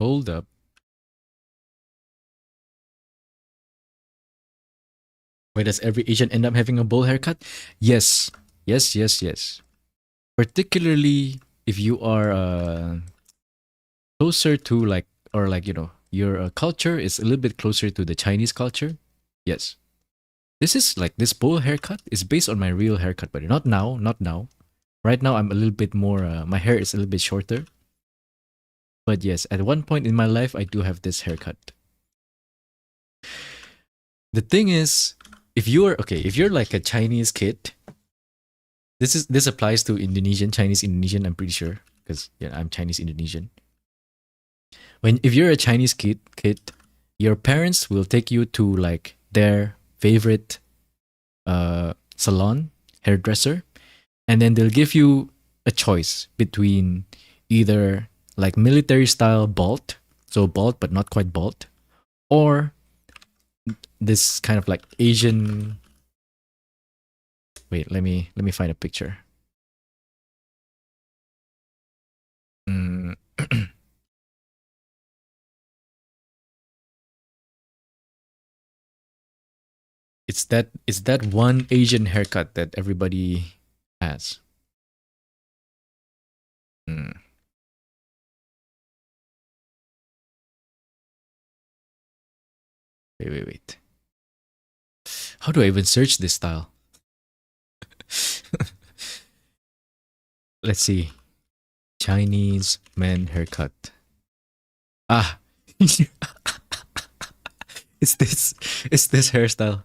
Hold up. Why does every Asian end up having a bowl haircut? Yes. Yes, yes, yes. Particularly if you are closer to like, or like, you know, your culture is a little bit closer to the Chinese culture. Yes. This is like, this bowl haircut is based on my real haircut, but not now, not now. Right now, I'm a little bit more, my hair is a little bit shorter. But yes, at one point in my life, I do have this haircut. The thing is, if you're like a Chinese kid, this applies to Chinese Indonesian, I'm pretty sure, because yeah, I'm Chinese Indonesian. If you're a Chinese kid, your parents will take you to like their favorite salon, hairdresser, and then they'll give you a choice between either like military style bald, so bald but not quite bald, or this kind of like Asian. Wait, let me find a picture. Mm. It's that one Asian haircut that everybody has. Mm. Wait. How do I even search this style? Let's see. Chinese men haircut. Ah. it's this hairstyle.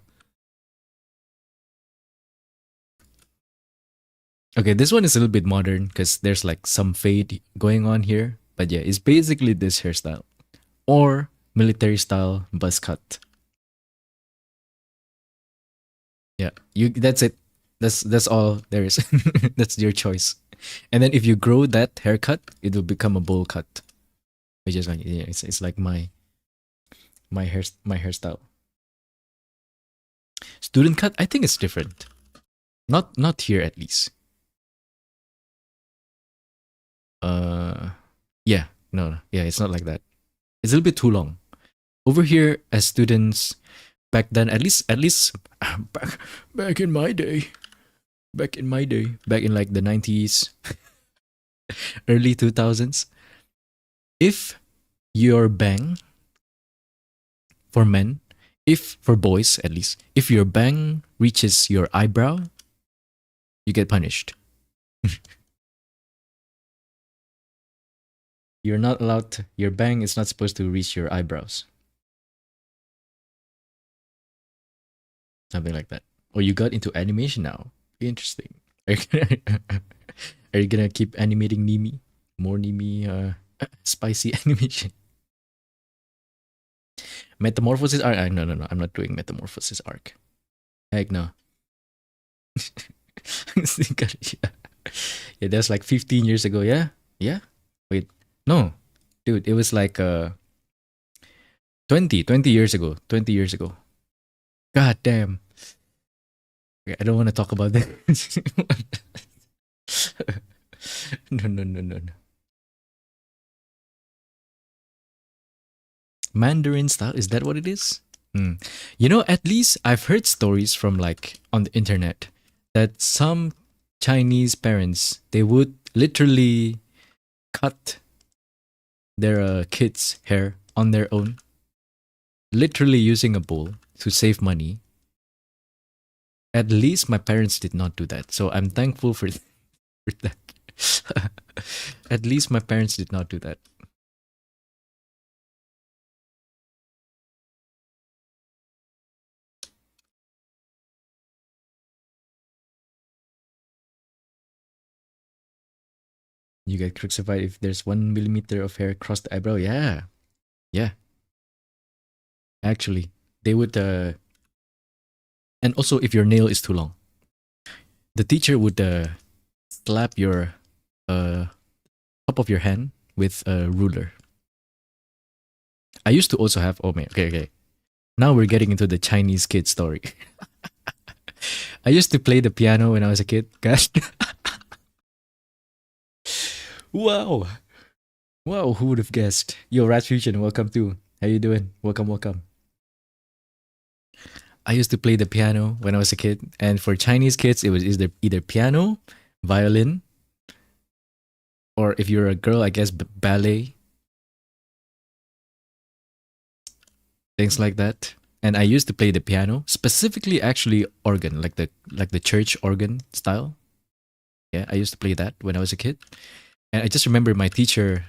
Okay, this one is a little bit modern because there's like some fade going on here. But yeah, it's basically this hairstyle. Or military style buzz cut. Yeah, that's it. That's all there is. That's your choice. And then if you grow that haircut, it will become a bowl cut. Which is like, yeah, it's like my hairstyle. Student cut, I think it's different. Not here at least. Yeah, no, yeah, it's not like that. It's a little bit too long. Over here, as students back then, at least back in my day, back in like the 90s, early 2000s, if your bang for men, if for boys at least, if your bang reaches your eyebrow, you get punished. You're not allowed to, your bang is not supposed to reach your eyebrows. Something like that. Oh, you got into animation now. Interesting. Are you gonna keep animating Nimi? More Nimi spicy animation. Metamorphosis arc. No, no, no. I'm not doing Metamorphosis arc. Heck no. yeah. Yeah, that's like 15 years ago. Yeah, yeah. Wait, no, dude, it was like 20 years ago. 20 years ago. God damn. Okay, I don't want to talk about that. No, no, no, no, no. Mandarin style, is that what it is? Hmm. You know, at least I've heard stories from like on the internet that some Chinese parents they would literally cut their kids' hair on their own, literally using a bowl to save money. At least my parents did not do that, so I'm thankful for that. At least my parents did not do that. You get crucified if there's 1 millimeter of hair across the eyebrow. Yeah, yeah. Actually, they would. And also, if your nail is too long, the teacher would slap your uh top of your hand with a ruler. I used to also have. Oh man, okay, okay. Now we're getting into the Chinese kid story. I used to play the piano when I was a kid. Gosh, wow, wow. Who would have guessed? Yo, Rat Fusion, welcome too. How you doing? Welcome, welcome. I used to play the piano when I was a kid, and for Chinese kids, it was either piano, violin, or if you're a girl, I guess ballet, things like that. And I used to play the piano, specifically actually organ, like the church organ style. Yeah, I used to play that when I was a kid, and I just remember my teacher.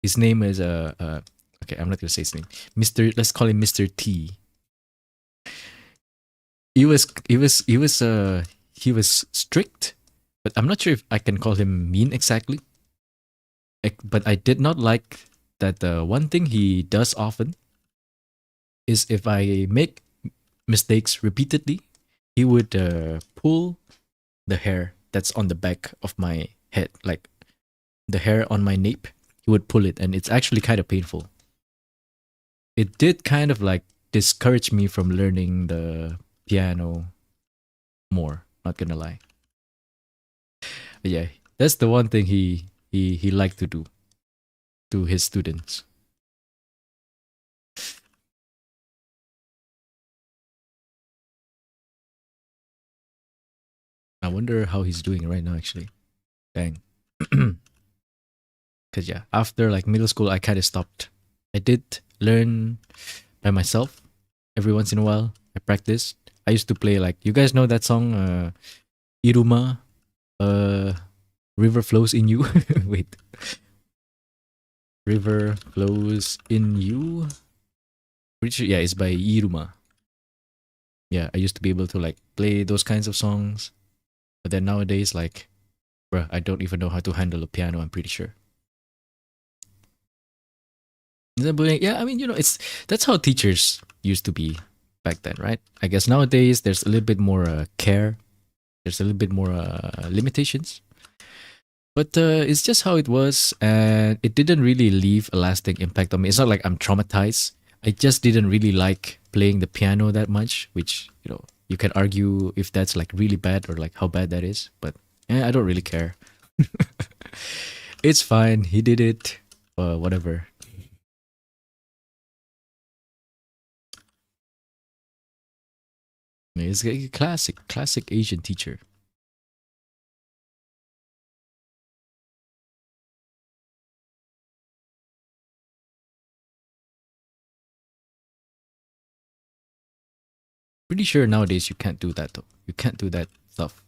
His name is okay, I'm not gonna say his name, Mister. Let's call him Mister T. He was strict, but I'm not sure if I can call him mean exactly. But I did not like that. One thing he does often is if I make mistakes repeatedly, he would pull the hair that's on the back of my head, like the hair on my nape. He would pull it, and it's actually kind of painful. It did kind of like discourage me from learning the piano more. Not gonna lie. But yeah, that's the one thing he liked to do to his students. I wonder how he's doing right now. Actually, dang. Cause yeah, after like middle school, I kind of stopped. I did learn by myself every once in a while. I practiced. I used to play like you guys know that song, Iruma, uh, River Flows in You. Wait, River Flows in You. Pretty sure, yeah, it's by Iruma. Yeah, I used to be able to like play those kinds of songs, but then nowadays, like, bruh, I don't even know how to handle a piano. I'm pretty sure. Yeah, I mean, it's that's how teachers used to be back then, right? I guess nowadays there's a little bit more care. There's a little bit more limitations, but it's just how it was, and it didn't really leave a lasting impact on me. It's not like I'm traumatized. I just didn't really like playing the piano that much, which you can argue if that's like really bad or like how bad that is. But I don't really care. It's fine. He did it. Whatever. It's a classic Asian teacher. Pretty sure nowadays you can't do that though. You can't do that stuff.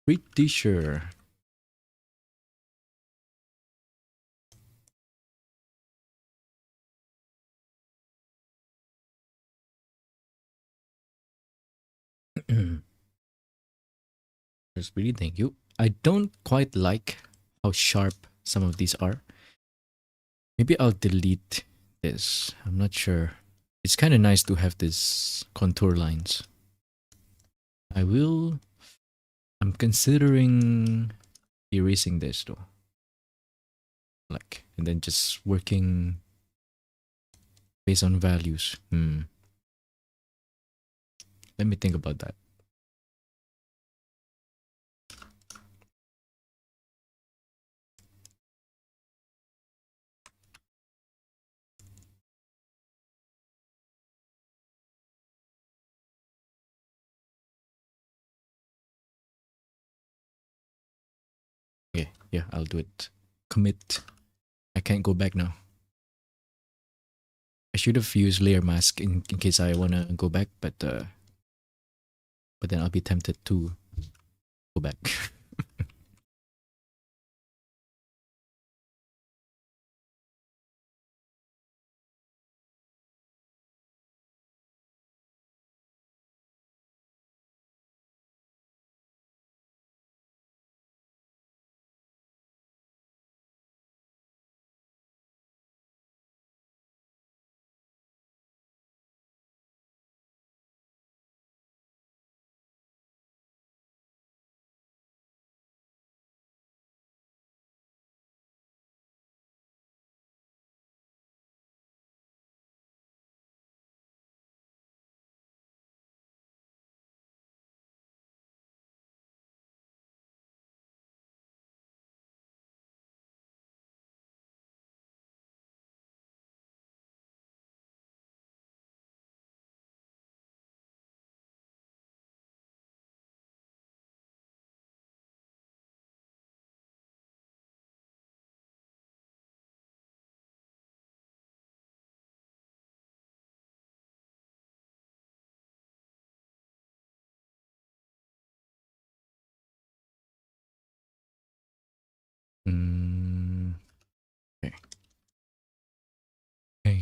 Pretty sure. Just really thank you. I don't quite like how sharp some of these are. Maybe I'll delete. this. I'm not sure. It's kind of nice to have this contour lines. I'm considering erasing this though. Like, and then just working based on values. Let me think about that. Okay, yeah, I'll do it. Commit. I can't go back now. I should have used layer mask in case I wanna go back, but then I'll be tempted to go back.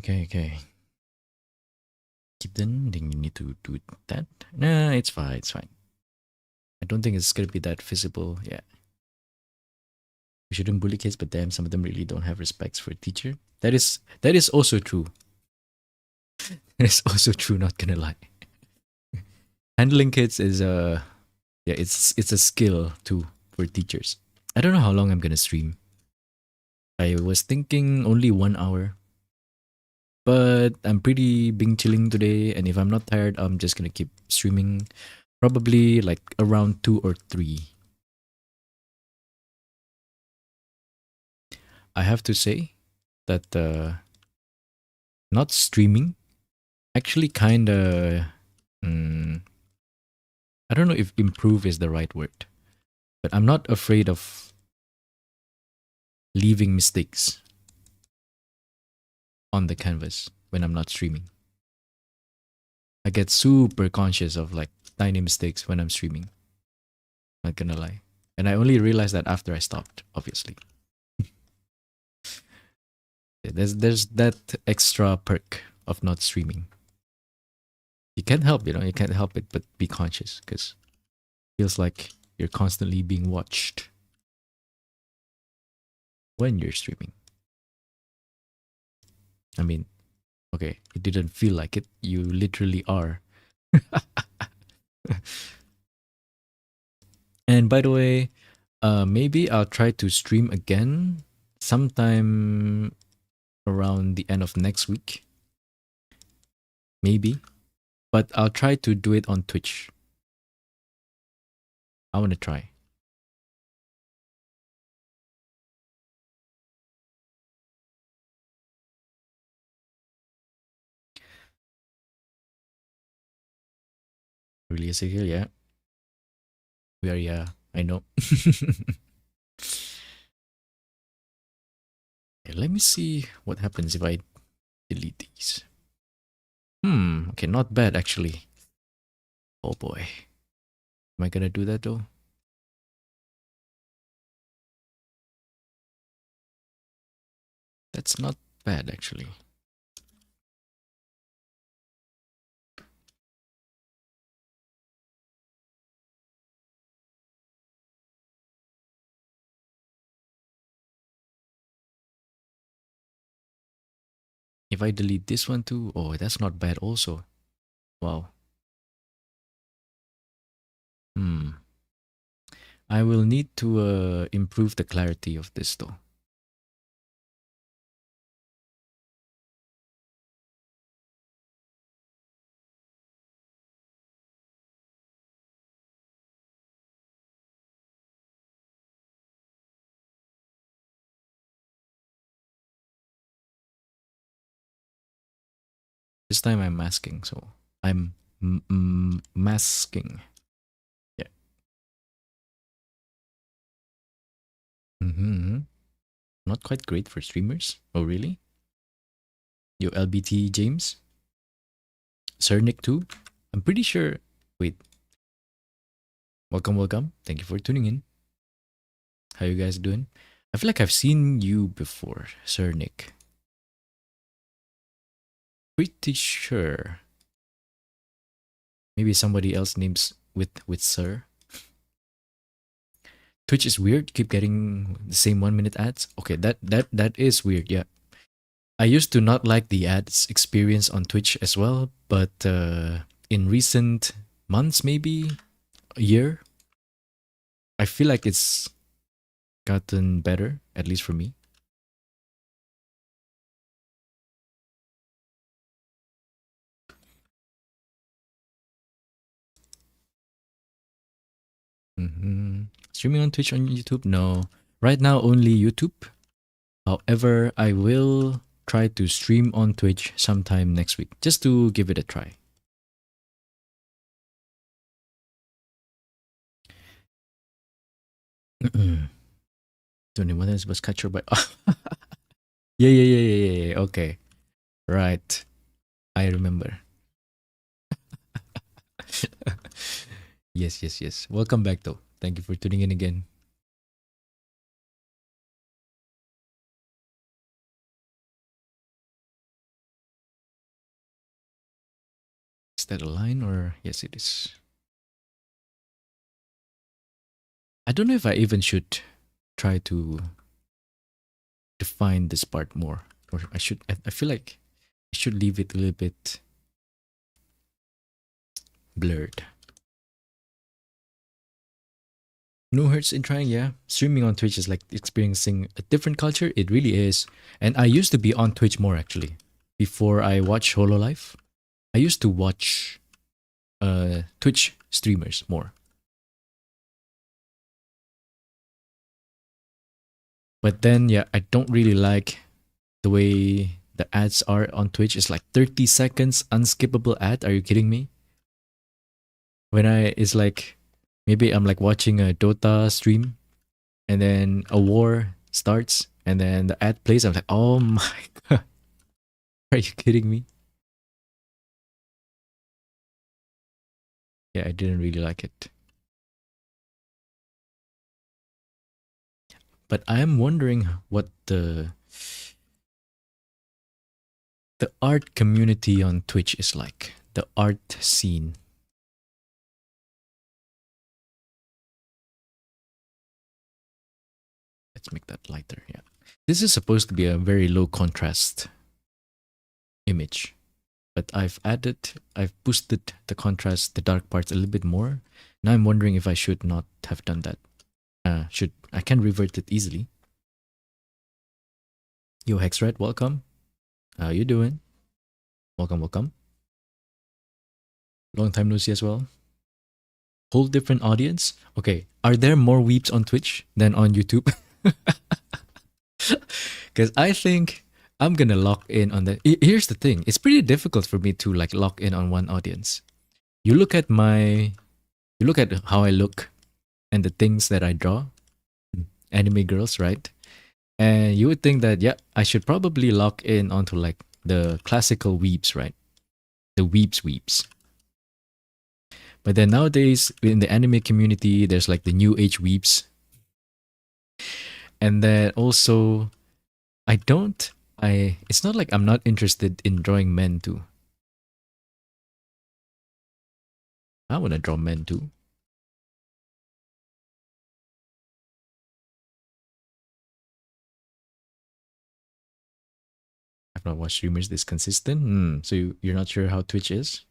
Okay. Okay. Keep then you need to do that. Nah, it's fine. It's fine. I don't think it's gonna be that visible. Yeah. We shouldn't bully kids, but damn, some of them really don't have respects for a teacher. That is also true. That is also true. Not gonna lie. Handling kids is it's a skill too for teachers. I don't know how long I'm gonna stream. I was thinking only 1 hour, but I'm pretty being chilling today, and if I'm not tired, I'm just gonna keep streaming, probably like around 2 or 3. I have to say that not streaming actually kind of I don't know if improve is the right word, but I'm not afraid of leaving mistakes on the canvas when I'm not streaming. I get super conscious of like tiny mistakes when I'm streaming. Not gonna lie. And I only realized that after I stopped, obviously. There's that extra perk of not streaming. You can't help, you can't help it but be conscious because it feels like you're constantly being watched when you're streaming. I mean, okay, it didn't feel like it. You literally are. And by the way, maybe I'll try to stream again sometime around the end of next week. Maybe. But I'll try to do it on Twitch. I want to try. Really, Ezekiel? Yeah. We are, yeah. I know. Okay, let me see what happens if I delete these. Okay, not bad actually. Oh boy. Am I gonna do that though? That's not bad actually. If I delete this one too, oh, that's not bad also. Wow. Hmm. I will need to improve the clarity of this though. This time I'm masking, so I'm masking. Yeah. Mm-hmm. Not quite great for streamers. Oh, really? Yo, LBT James? Cernic too? I'm pretty sure. Wait. Welcome, welcome. Thank you for tuning in. How you guys doing? I feel like I've seen you before, Cernic. Pretty sure. Maybe somebody else names with Sir. Twitch is weird. Keep getting the same 1 minute ads. Okay, that is weird. Yeah, I used to not like the ads experience on Twitch as well, but in recent months, maybe a year, I feel like it's gotten better, at least for me. Streaming on Twitch on YouTube? No. Right now, only YouTube. However, I will try to stream on Twitch sometime next week, just to give it a try. Tony Mothers was captured by. Yeah. Okay. Right. I remember. Yes. Welcome back, though. Thank you for tuning in again. Is that a line or? Yes, it is. I don't know if I even should try to define this part more. Or I should. I feel like I should leave it a little bit blurred. No hurts in trying, yeah. Streaming on Twitch is like experiencing a different culture. It really is. And I used to be on Twitch more actually. Before I watch Hololive, I used to watch Twitch streamers more. But then, yeah, I don't really like the way the ads are on Twitch. It's like 30 seconds unskippable ad. Are you kidding me? It's like, maybe I'm like watching a Dota stream and then a war starts and then the ad plays. I'm like, oh my God. Are you kidding me? Yeah, I didn't really like it. But I am wondering what the art community on Twitch is like. The art scene. Let's make that lighter. Yeah. This is supposed to be a very low contrast image. But I've boosted the contrast, the dark parts a little bit more. Now I'm wondering if I should not have done that. I can revert it easily. Yo, Hexred, welcome. How you doing? Welcome. Long time no see as well. Whole different audience. Okay, are there more weeps on Twitch than on YouTube? Because I think I'm gonna lock in on the. Here's the thing: it's pretty difficult for me to like lock in on one audience. You look at how I look, and the things that I draw, anime girls, right? And you would think that, yeah, I should probably lock in onto like the classical weeps, right? The weeps. But then nowadays in the anime community, there's like the new age weeps. And then also it's not like I'm not interested in drawing men too. I wanna draw men too. Have not watched streamers this consistent. So you're not sure how Twitch is?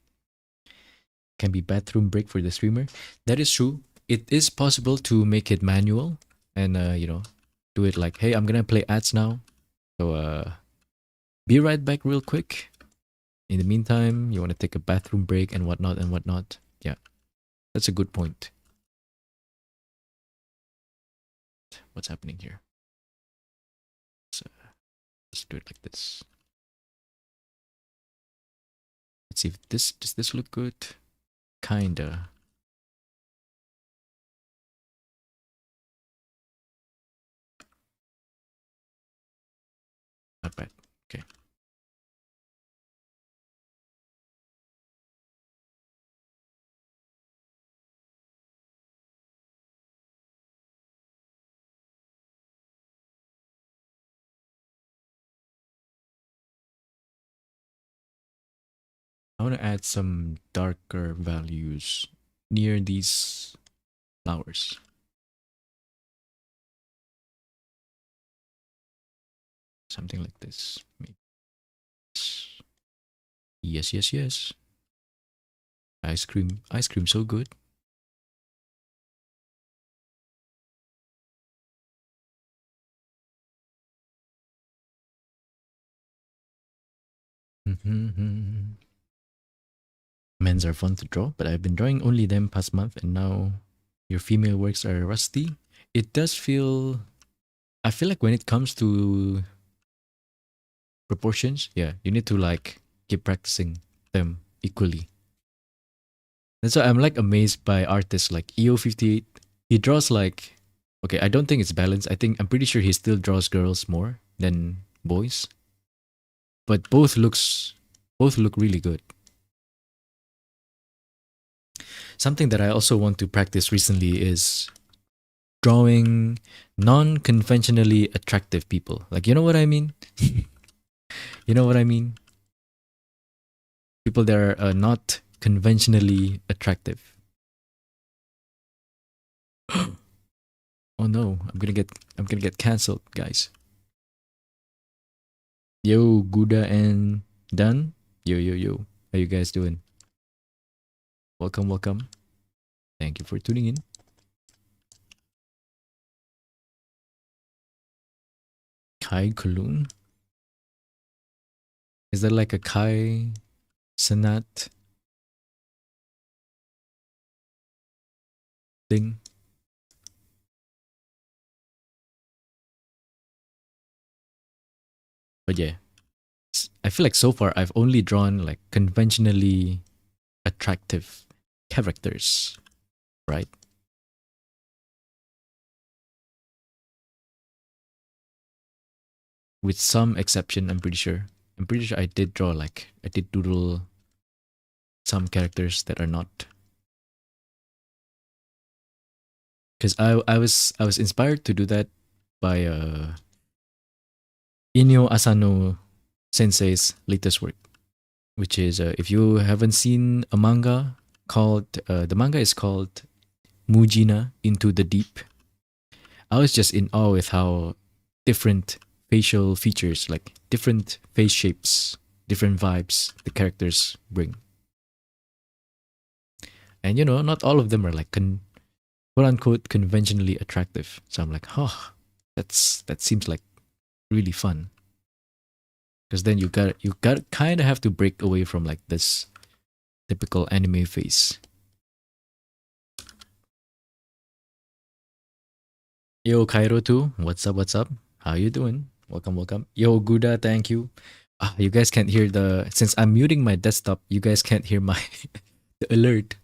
Can be bathroom break for the streamer. That is true. It is possible to make it manual and do it like, hey, I'm gonna play ads now. So be right back real quick. In the meantime, you want to take a bathroom break and whatnot and whatnot. Yeah, that's a good point. What's happening here? So let's do it like this. Let's see if does this look good? Kinda. Not bad. Okay. I want to add some darker values near these flowers. Something like this. Maybe. Yes, yes, yes. Ice cream so good. Men's are fun to draw, but I've been drawing only them past month, and now your female works are rusty. It does feel. I feel like when it comes to proportions, yeah, you need to like keep practicing them equally. That's why I'm like amazed by artists like EO58. He draws like, okay, I don't think it's balanced. I'm pretty sure he still draws girls more than boys, but both look really good. Something that I also want to practice recently is drawing non-conventionally attractive people. Like, you know what I mean? You know what I mean? People that are not conventionally attractive. Oh no, I'm gonna get cancelled, guys. Yo, Guda and Dan. Yo. How you guys doing? Welcome. Thank you for tuning in. Kai Kulun. Is that like a Kai Sanat thing? But yeah, I feel like so far I've only drawn like conventionally attractive characters, right? With some exception, I'm pretty sure. I did draw I did doodle some characters that are not. Because I was inspired to do that by Inyo Asano Sensei's latest work, which is if you haven't seen a manga called the manga is called Mujina Into the Deep. I was just in awe with how different facial features, like different face shapes, different vibes the characters bring. And not all of them are like quote unquote conventionally attractive. So I'm like, that seems like really fun. Because then you got kind of have to break away from like this typical anime face. Yo, Cairo too. What's up? How you doing? Welcome. Yo, Guda, thank you. You guys can't hear since I'm muting my desktop, you guys can't hear my the alert.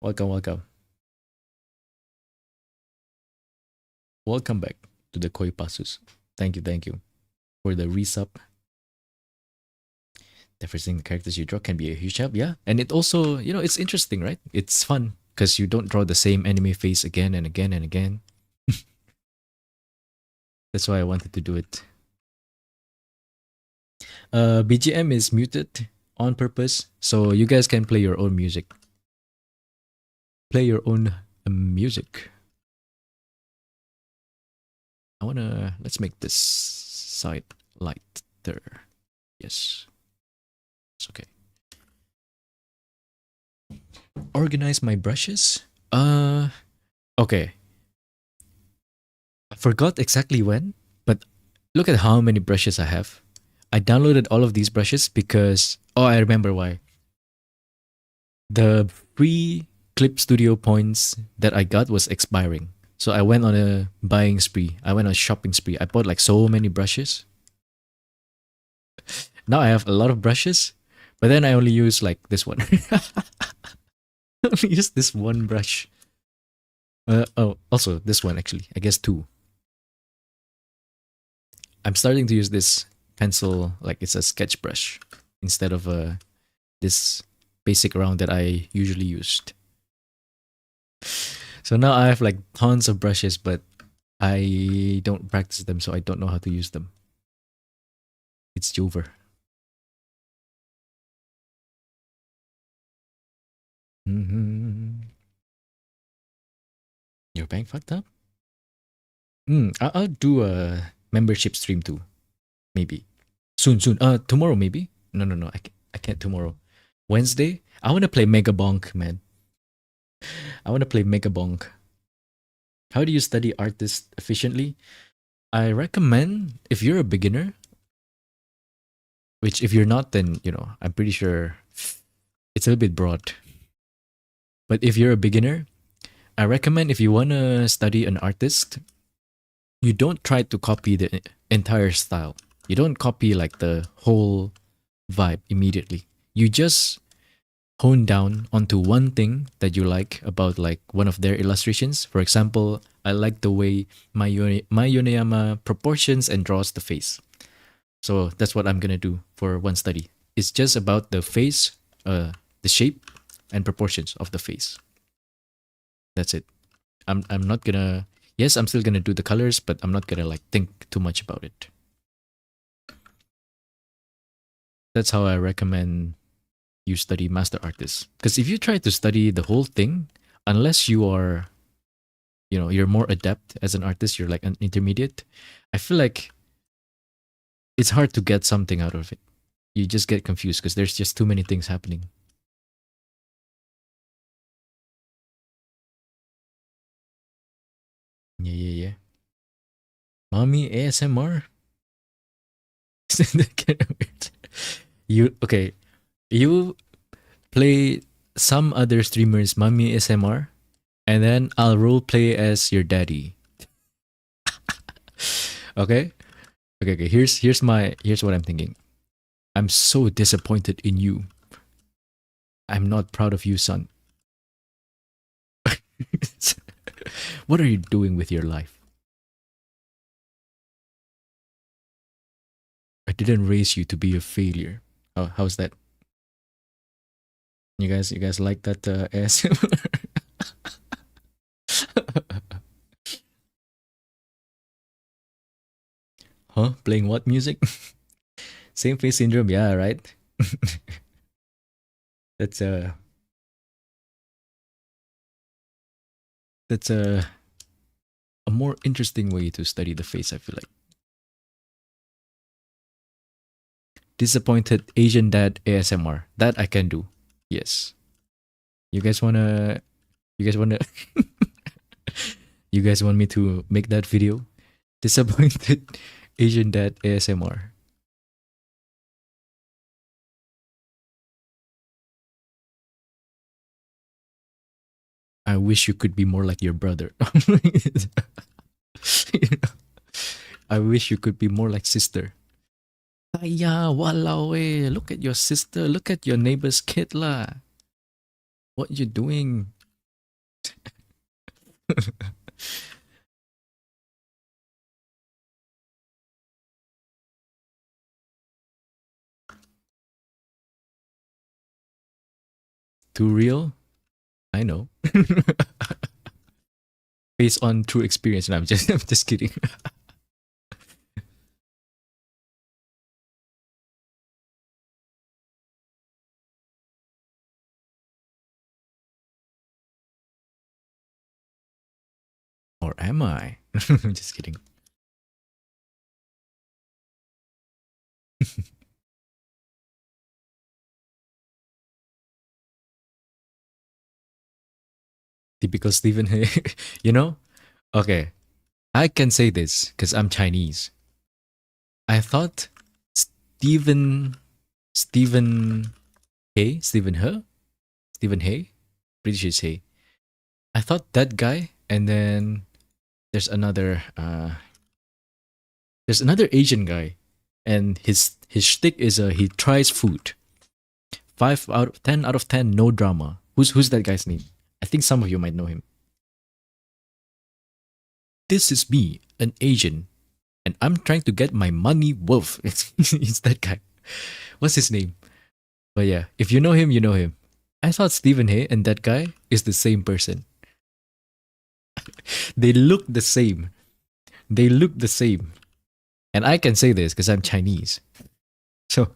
Welcome. Welcome back to the Koi Pasus. Thank you for the resub. Different characters you draw can be a huge help, yeah. And it also, it's interesting, right? It's fun because you don't draw the same anime face again and again and again. That's why I wanted to do it. BGM is muted on purpose, so you guys can play your own music. Play your own music. Let's make this side light. better. Yes. It's okay. Organize my brushes? Okay. I forgot exactly when, but look at how many brushes I have. I downloaded all of these brushes because, oh, I remember why. The free Clip Studio points that I got was expiring. So I went on a buying spree. I went on a shopping spree. I bought like so many brushes. Now I have a lot of brushes, but then I only use like this one. I only use this one brush. Oh, also this one actually. I guess two. I'm starting to use this pencil like it's a sketch brush instead of this basic round that I usually used. So now I have like tons of brushes, but I don't practice them, so I don't know how to use them. It's over. Mm-hmm. Your bank fucked up? I'll do a membership stream too. Maybe. Soon. Tomorrow maybe? No. I can't tomorrow. Wednesday? I want to play Mega Bonk, man. I want to play Mega Bonk. How do you study artists efficiently? I recommend if you're a beginner, which if you're not, then, I'm pretty sure it's a little bit broad. But if you're a beginner, I recommend if you want to study an artist, you don't try to copy the entire style. You don't copy like the whole vibe immediately. You just hone down onto one thing that you like about like one of their illustrations. For example, I like the way my Yoneyama proportions and draws the face. So that's what I'm gonna do for one study. It's just about the face, the shape and proportions of the face. That's it. I'm not gonna. Yes, I'm still gonna do the colors, but I'm not gonna like think too much about it. That's how I recommend you study master artists. Because if you try to study the whole thing, unless you are, you're more adept as an artist, you're like an intermediate. I feel like it's hard to get something out of it. You just get confused because there's just too many things happening. Yeah. Mommy ASMR. You okay? You play some other streamers mommy ASMR, and then I'll role play as your daddy. Okay? Okay. Here's what I'm thinking. I'm so disappointed in you. I'm not proud of you, son. What are you doing with your life? I didn't raise you to be a failure. Oh, how's that? You guys like that ASMR? Huh? Playing what music? Same face syndrome, yeah, right? that's uh that's a more interesting way to study the face, I feel like. Disappointed Asian dad ASMR. That I can do. Yes. You guys wanna you guys wanna you guys want me to make that video? Disappointed Asian dad ASMR. I wish you could be more like your brother. I wish you could be more like sister. Kaya, walao eh. Look at your sister. Look at your neighbor's kid lah. What you doing? Too real? I know. Based on true experience. No, I'm just kidding. Or am I? I'm just kidding. Typical Stephen Hay. You know? Okay. I can say this because I'm Chinese. I thought Stephen Stephen Stephen He, Stephen Hay, pretty sure it's Hay. I thought that guy, and then there's another Asian guy, and his shtick is he tries food. 5 out of 10 no drama. Who's that guy's name? I think some of you might know him. This is me, an Asian, and I'm trying to get my money worth. It's that guy. What's his name? But yeah, if you know him, you know him. I thought Stephen Hay and that guy is the same person. They look the same. They look the same. And I can say this because I'm Chinese. So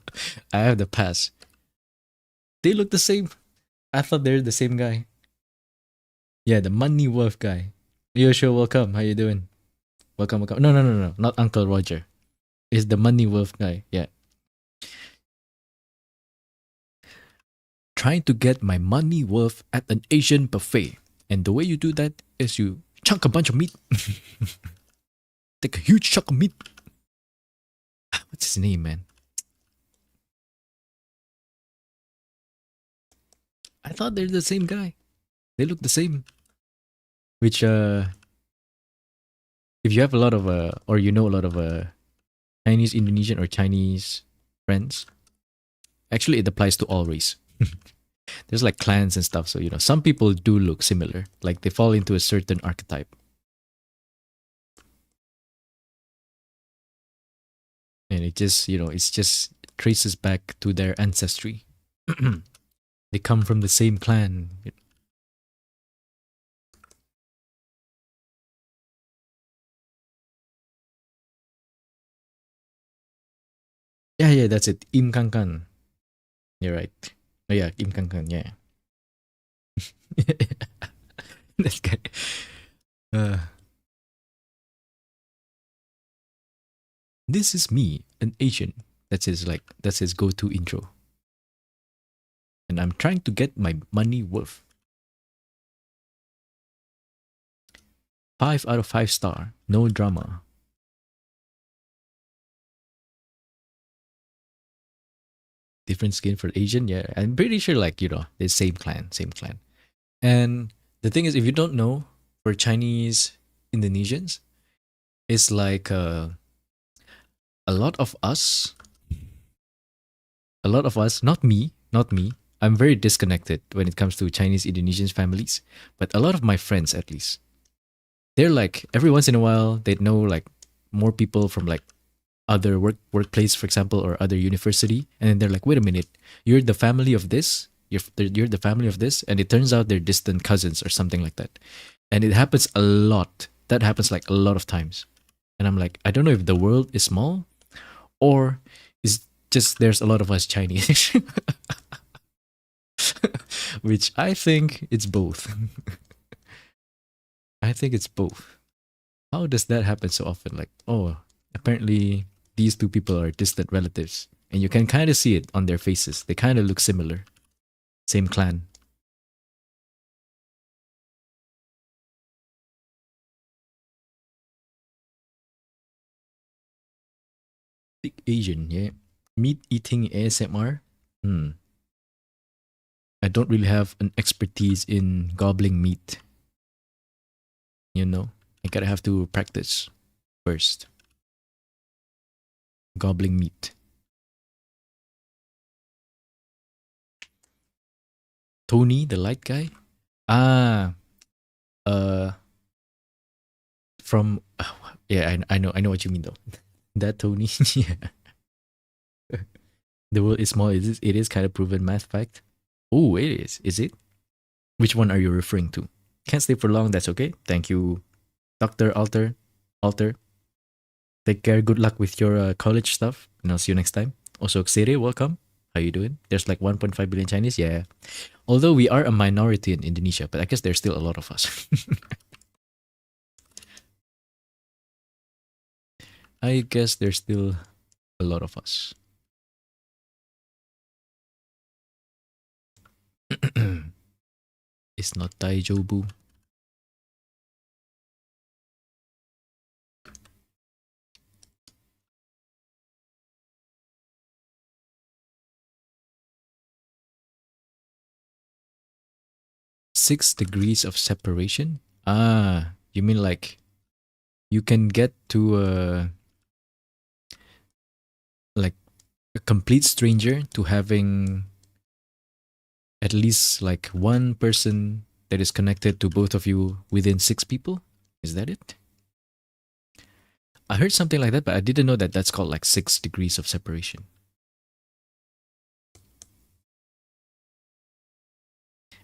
I have the pass. They look the same. I thought they're the same guy. Yeah, the money worth guy. Yo, sure, welcome. How you doing? Welcome, welcome. No. Not Uncle Roger. It's the money worth guy. Yeah. Trying to get my money worth at an Asian buffet. And the way you do that is you chunk a bunch of meat. Take a huge chunk of meat. What's his name, man? I thought they're the same guy. They look the same. Which, if you have a lot of, or you know a lot of Chinese, Indonesian, or Chinese friends, actually it applies to all race. There's like clans and stuff, so you know some people do look similar, like they fall into a certain archetype, and it just it's just traces back to their ancestry. They come from the same clan. Yeah, that's it. Im Kankan. You're right. Oh yeah, Im Kankan. Yeah. That guy. Uh, this is me, an Asian. That's his go-to intro. And I'm trying to get my money worth. 5 out of 5 star. No drama. Different skin for Asian. Yeah, I'm pretty sure the same clan, same clan. And the thing is, if you don't know, for Chinese Indonesians, it's like a lot of us, not me. I'm very disconnected when it comes to Chinese Indonesian families, but a lot of my friends, at least, they're like every once in a while they'd know like more people from like other workplace, for example, or other university, and then they're like, wait a minute, you're the family of this, you're the family of this, and it turns out they're distant cousins or something like that, and it happens a lot. That happens like a lot of times, and I'm like, I don't know if the world is small or is just there's a lot of us Chinese, which I think it's both. I think it's both. How does that happen so often? Like, oh, apparently these two people are distant relatives. And you can kind of see it on their faces. They kind of look similar. Same clan. Big Asian, yeah. Meat eating ASMR? Hmm. I don't really have an expertise in gobbling meat. You know? I gotta have to practice first. Gobbling meat. Tony, the light guy? Ah, uh, from yeah, I know what you mean though. That Tony, yeah. The world is small. It is kind of proven math fact. Oh, it is. Is it? Which one are you referring to? Can't stay for long. That's okay. Thank you, Doctor Alter. Alter. Take care. Good luck with your college stuff, and I'll see you next time. Also, Xere, welcome. How you doing? There's like 1.5 billion Chinese. Yeah. Although we are a minority in Indonesia, but I guess there's still a lot of us. I guess there's still a lot of us. It's not Taijobu. 6 degrees of separation? Ah, you mean like you can get to like a complete stranger to having at least like one person that is connected to both of you within 6 people? Is that it? I heard something like that, but I didn't know that that's called like 6 degrees of separation.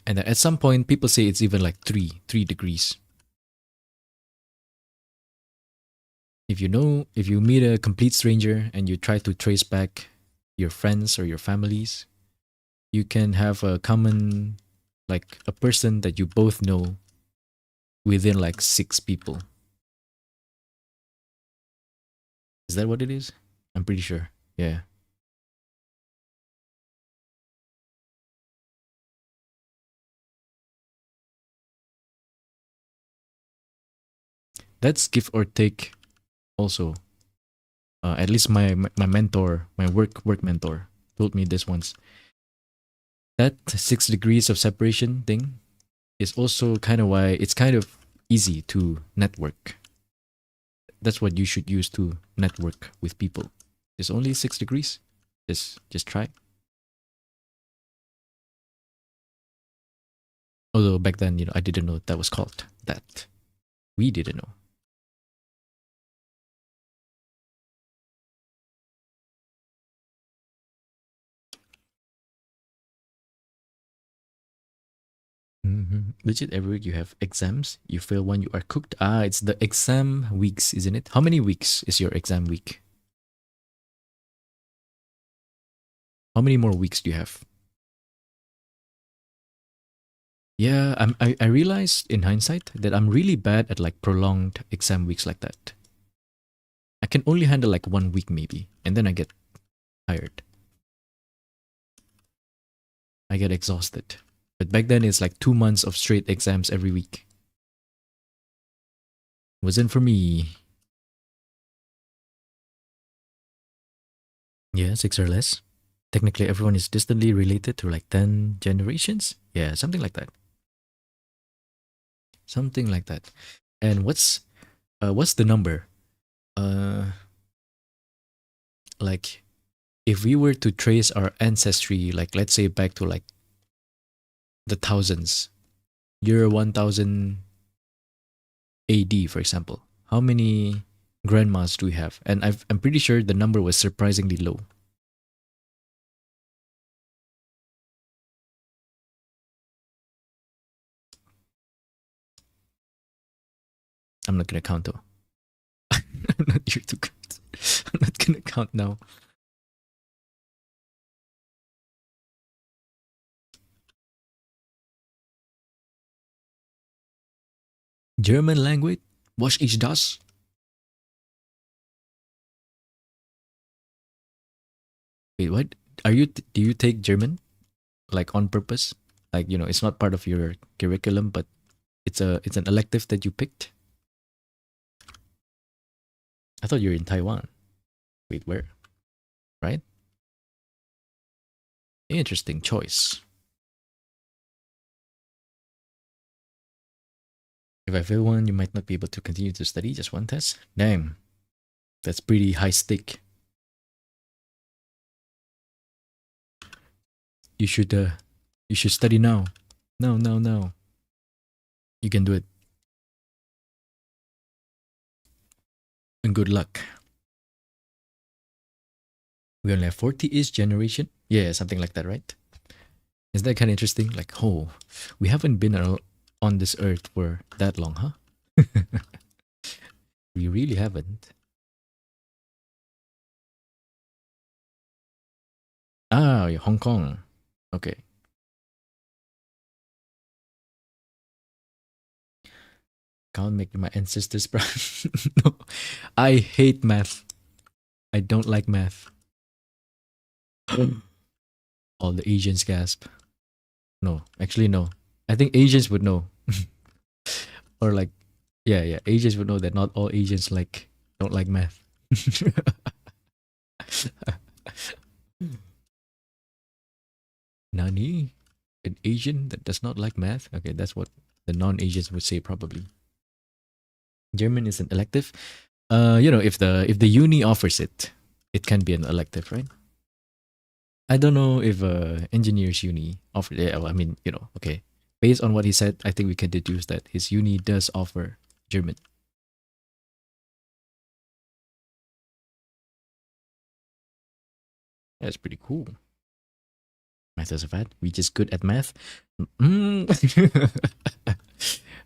And at some point, people say it's even like three degrees. If you meet a complete stranger and you try to trace back your friends or your families, you can have a common, like a person that you both know within like 6 people. Is that what it is? I'm pretty sure. Yeah. That's give or take also. At least my mentor, my work mentor, told me this once. That 6 degrees of separation thing is also kind of why it's kind of easy to network. That's what you should use to network with people. It's only 6 degrees. Just try. Although back then, I didn't know that was called that. We didn't know. Legit, every week you have exams. You fail one, you are cooked. Ah, it's the exam weeks, isn't it? How many weeks is your exam week? How many more weeks do you have? Yeah, I realized in hindsight that I'm really bad at like prolonged exam weeks like that. I can only handle like 1 week maybe, and then I get tired. I get exhausted. But back then it's like 2 months of straight exams every week. Wasn't for me. Yeah, 6 or less. Technically, everyone is distantly related to like 10 generations. Yeah, something like that. Something like that. And what's the number? Uh, like if we were to trace our ancestry, like let's say back to like the thousands, year 1000 AD, for example, how many grandmas do we have? And I'm pretty sure the number was surprisingly low. I'm not gonna count though. I'm not here to count. I'm not gonna count now. German language? Was ich das? Wait, what? Do you take German? Like on purpose? Like, it's not part of your curriculum, but it's an elective that you picked? I thought you were in Taiwan. Wait, where? Right? Interesting choice. If I fail one, you might not be able to continue to study. Just one test? Damn. That's pretty high stake. You should study now. No, no, no. You can do it. And good luck. We only have 40-ish generation. Yeah, something like that, right? Is that kind of interesting? Like, oh, we haven't been on this earth for that long, huh? We really haven't. Ah, yeah, Hong Kong. Okay. Can't make my ancestors proud. No, I hate math. I don't like math. All the Asians gasp. No, actually, no. I think Asians would know. Or like, yeah, yeah. Asians would know that not all Asians don't like math. Nani? An Asian that does not like math? Okay, that's what the non-Asians would say probably. German is an elective. If the uni offers it, it can be an elective, right? I don't know if engineers uni offer. Yeah, well, I mean, okay. Based on what he said, I think we can deduce that his uni does offer German. That's pretty cool. Math is a fad. We just good at math. Mm.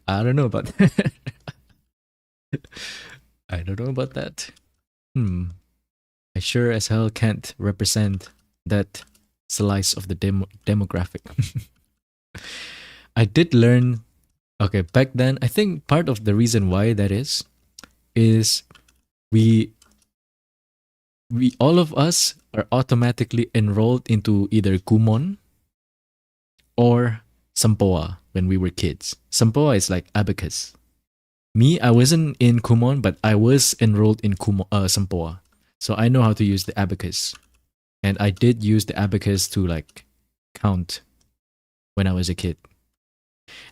I don't know about that. I don't know about that. I sure as hell can't represent that slice of the demographic. I did learn. Okay, back then, I think part of the reason why that is we all of us are automatically enrolled into either Kumon or Sampoa when we were kids. Sampoa is like abacus. Me, I wasn't in Kumon, but I was enrolled in Sampoa. So I know how to use the abacus. And I did use the abacus to like count when I was a kid.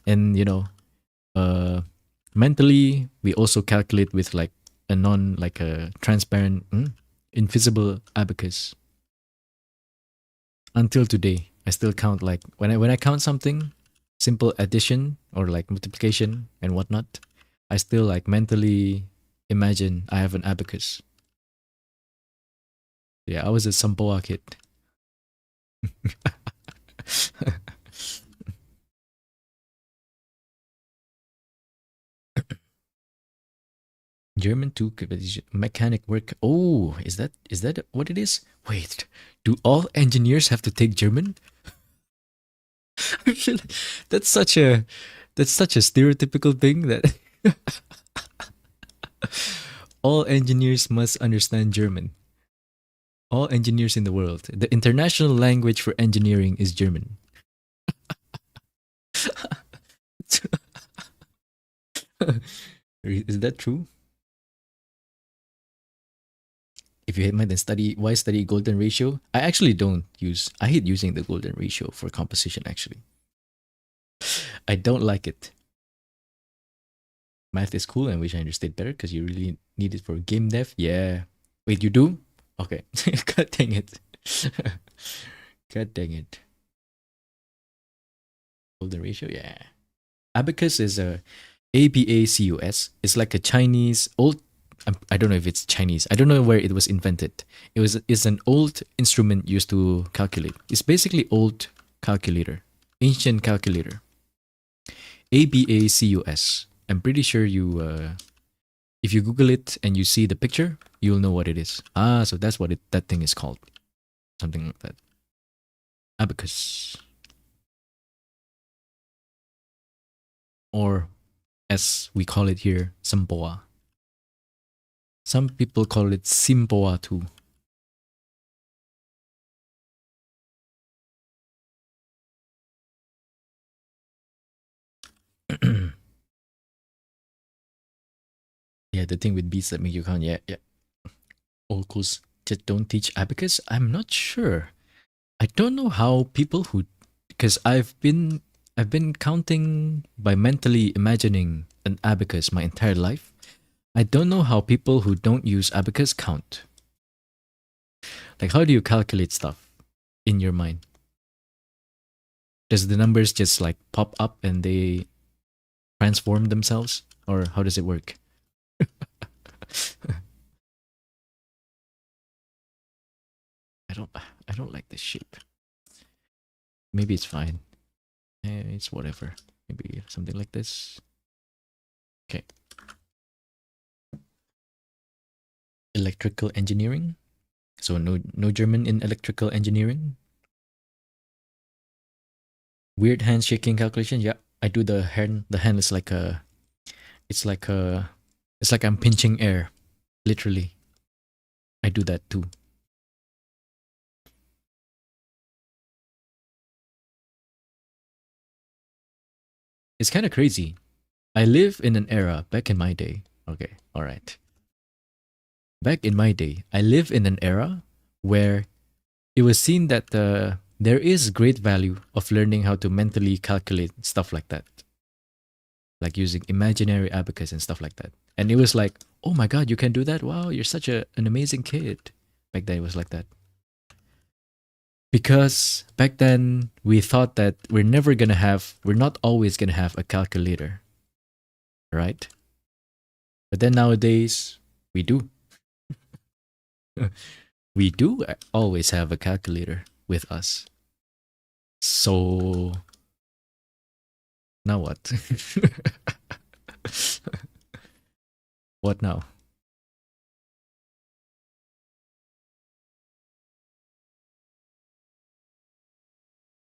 And mentally we also calculate with like a transparent invisible abacus. Until today, I still count like when I count something, simple addition or like multiplication and whatnot, I still like mentally imagine I have an abacus. Yeah, I was a Sampoa kid. German 2 mechanic work. Oh, is that what it is? Wait, do all engineers have to take German? I feel like that's such a stereotypical thing that all engineers must understand German. All engineers in the world. The international language for engineering is German. Is that true? If you hate math, then why study golden ratio? I actually don't use, I hate using the golden ratio for composition actually. I don't like it. Math is cool and wish I understood better because you really need it for game dev. Yeah. Wait, you do? Okay. God dang it. God dang it. Golden ratio, yeah. Abacus is a ABACUS. It's like a Chinese old. I don't know if it's Chinese. I don't know where it was invented. It's an old instrument used to calculate. It's basically old calculator, ancient calculator. ABACUS. I'm pretty sure if you Google it and you see the picture, you'll know what it is. Ah, so that's what that thing is called. Something like that. Abacus. Or as we call it here, Sampoa. Some people call it Simpoa too. Yeah, the thing with beats that make you count. Yeah. All schools just don't teach abacus. I'm not sure. I don't know how people who, because I've been counting by mentally imagining an abacus my entire life. I don't know how people who don't use abacus count. Like, how do you calculate stuff in your mind? Does the numbers just like pop up and they transform themselves, or how does it work? I don't like this shape. Maybe it's fine. It's whatever. Maybe something like this. Okay. Electrical engineering. So no German in electrical engineering. Weird handshaking calculation. Yeah, I do the hand. The hand is like a. It's like I'm pinching air, literally. I do that too. It's kind of crazy. I live in an era back in my day. Okay, all right. Back in my day, I live in an era where it was seen that there is great value of learning how to mentally calculate stuff like that, like using imaginary abacus and stuff like that. And it was like, oh my god, you can do that! Wow, you're such an amazing kid. Back then, it was like that. Because back then, we thought that we're not always gonna have a calculator, right? But then nowadays, we do. We do always have a calculator with us. So now what? What now?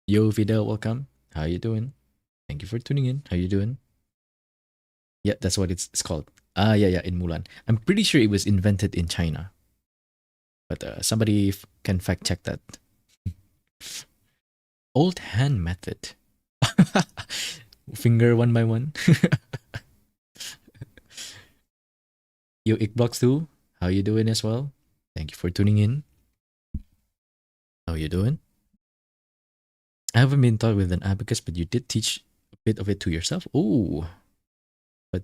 Yo, Fidel, welcome. How you doing? Thank you for tuning in. How you doing? Yeah, that's what it's called. Ah, yeah, yeah, in Mulan. I'm pretty sure it was invented in China, but somebody can fact check that. Old hand method. Finger one by one. Yo, Ickblocks too. How you doing as well? Thank you for tuning in. How you doing? I haven't been taught with an abacus, but you did teach a bit of it to yourself. Oh, but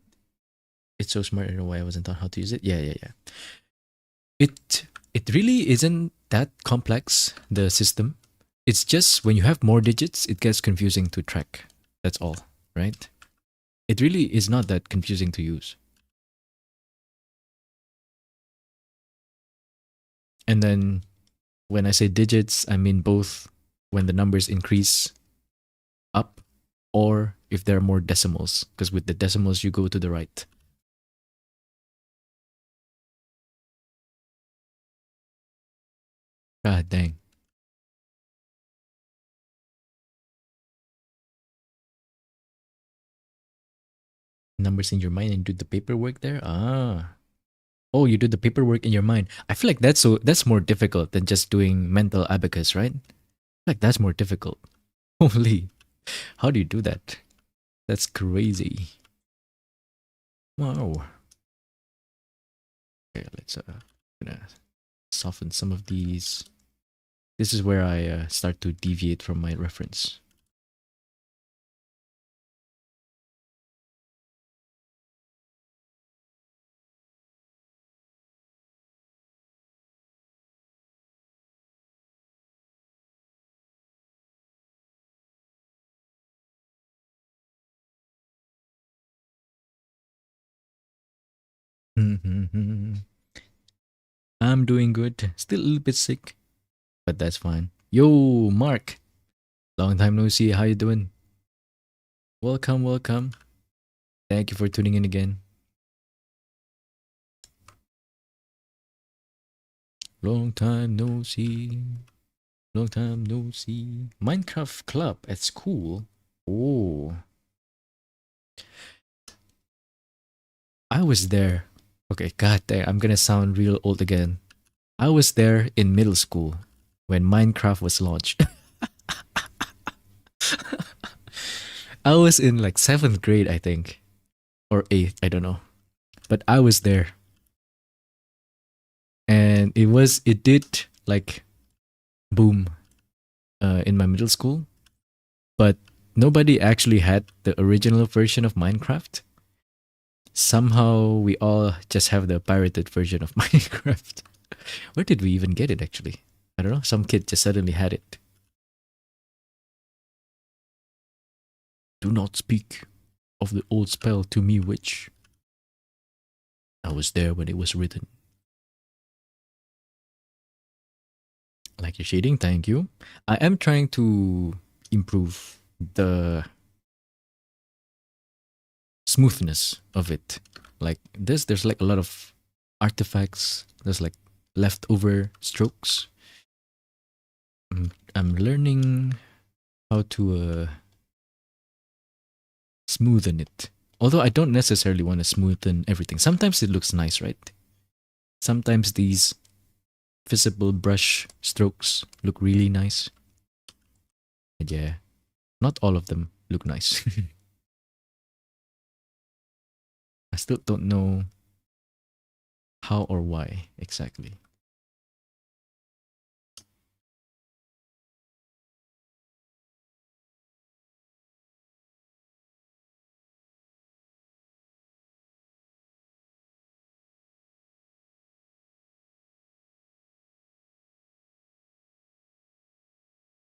it's so smart. I don't know why I wasn't taught how to use it. Yeah, yeah, yeah. It really isn't that complex, the system. It's just when you have more digits, it gets confusing to track. That's all, right? It really is not that confusing to use. And then when I say digits, I mean both when the numbers increase up or if there are more decimals, because with the decimals, you go to the right. God dang. Numbers in your mind and do the paperwork there? Ah. Oh, you do the paperwork in your mind. I feel like that's more difficult than just doing mental abacus, right? Like that's more difficult. Holy, how do you do that? That's crazy. Wow. Okay, let's gonna soften some of these. This is where I start to deviate from my reference. I'm doing good. Still a little bit sick, but that's fine. Yo, Mark. Long time no see. How you doing? Welcome, welcome. Thank you for tuning in again. Long time no see. Long time no see. Minecraft club at school. Oh, I was there. Okay, god damn, I'm gonna sound real old again. I was there in middle school when Minecraft was launched. I was in like 7th grade, I think, or 8th, I don't know. But I was there. And it did like boom in my middle school, but nobody actually had the original version of Minecraft. Somehow we all just have the pirated version of Minecraft. Where did we even get it actually? I don't know. Some kid just suddenly had it. Do not speak of the old spell to me, witch. I was there when it was written. Like your shading, thank you. I am trying to improve the smoothness of it. Like this, there's like a lot of artifacts. There's like leftover strokes. I'm learning how to smoothen it. Although I don't necessarily want to smoothen everything. Sometimes it looks nice, right? Sometimes these visible brush strokes look really nice. And yeah, not all of them look nice. I still don't know how or why exactly.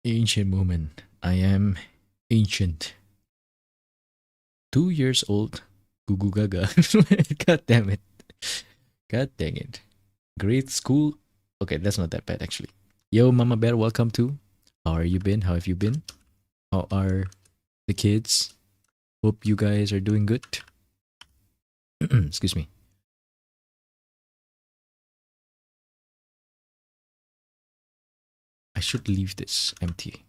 Ancient woman. I am ancient. 2 years old. Gugu gaga. God damn it. God dang it. Grade school. Okay, that's not that bad actually. Yo, Mama Bear, welcome to. How are you been? How have you been? How are the kids? Hope you guys are doing good. Excuse me. I should leave this empty.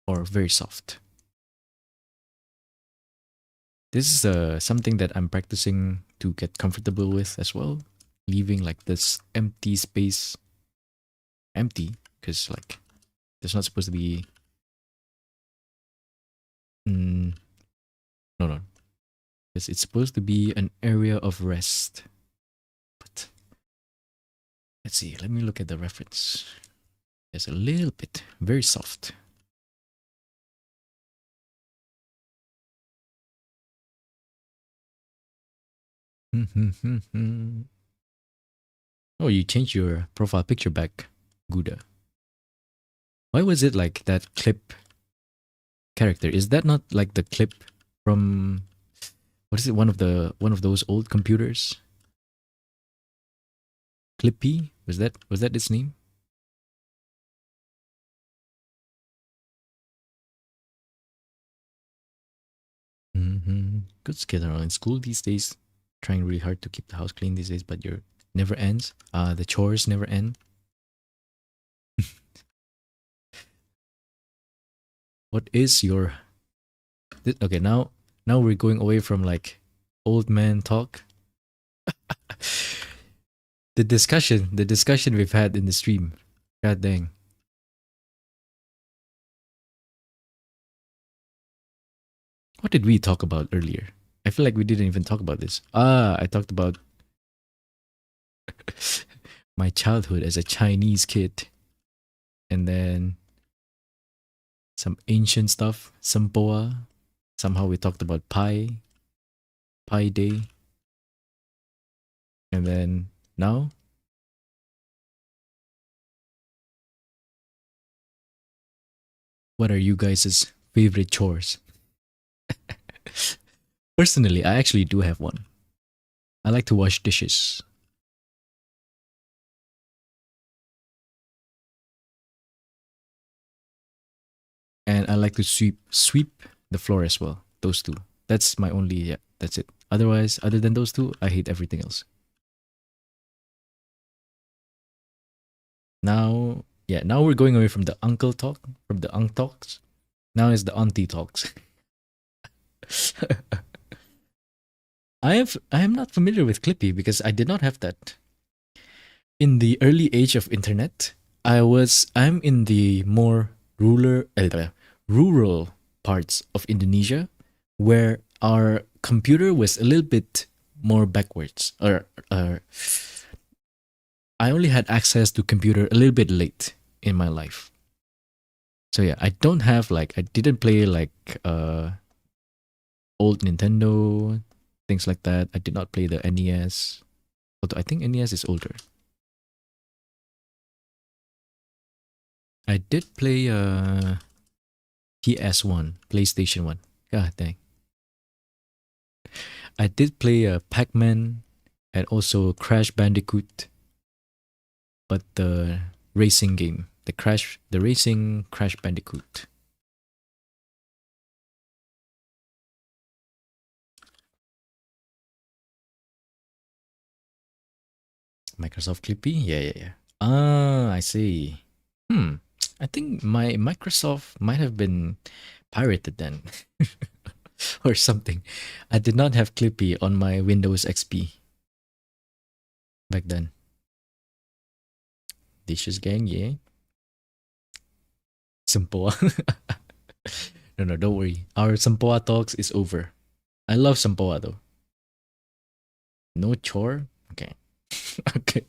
Or very soft. This is something that I'm practicing to get comfortable with as well. Leaving like this empty space empty because like there's not supposed to be. No, no. Because it's supposed to be an area of rest. But let's see. Let me look at the reference. There's a little bit. Very soft. Oh, you changed your profile picture back, Gouda. Why was it like that clip character? Is that not like the clip from what is it? One of those old computers? Clippy? Was that its name? Good schedule in school these days. Trying really hard to keep the house clean these days, but your never ends. The chores never end. What is your okay, now we're going away from like old man talk. The discussion we've had in the stream. God dang. What did we talk about earlier? I feel like we didn't even talk about this. I talked about my childhood as a Chinese kid. And then some ancient stuff, Sampoa. Somehow we talked about Pi Day. And then now, what are you guys' favorite chores? Personally, I actually do have one. I like to wash dishes. And I like to sweep the floor as well. Those two. That's my only yeah, that's it. Otherwise, other than those two, I hate everything else. Now, yeah, now we're going away from the uncle talk, from the unk talks. Now is the auntie talks. I am not familiar with Clippy because I did not have that. In the early age of internet, I'm in the more rural parts of Indonesia where our computer was a little bit more backwards or I only had access to computer a little bit late in my life. So yeah, I don't have like I didn't play like old Nintendo things like that. I did not play the NES. Although I think NES is older. I did play PS1, PlayStation 1. God dang. I did play Pac-Man and also Crash Bandicoot, but the racing game, the racing Crash Bandicoot. Microsoft Clippy? Yeah, yeah, yeah. Ah, I see. I think my Microsoft might have been pirated then. Or something. I did not have Clippy on my Windows XP back then. Dishes gang, yeah. Simple. No, don't worry. Our Sampoa talks is over. I love Sampoa though. No chore? Okay. Okay.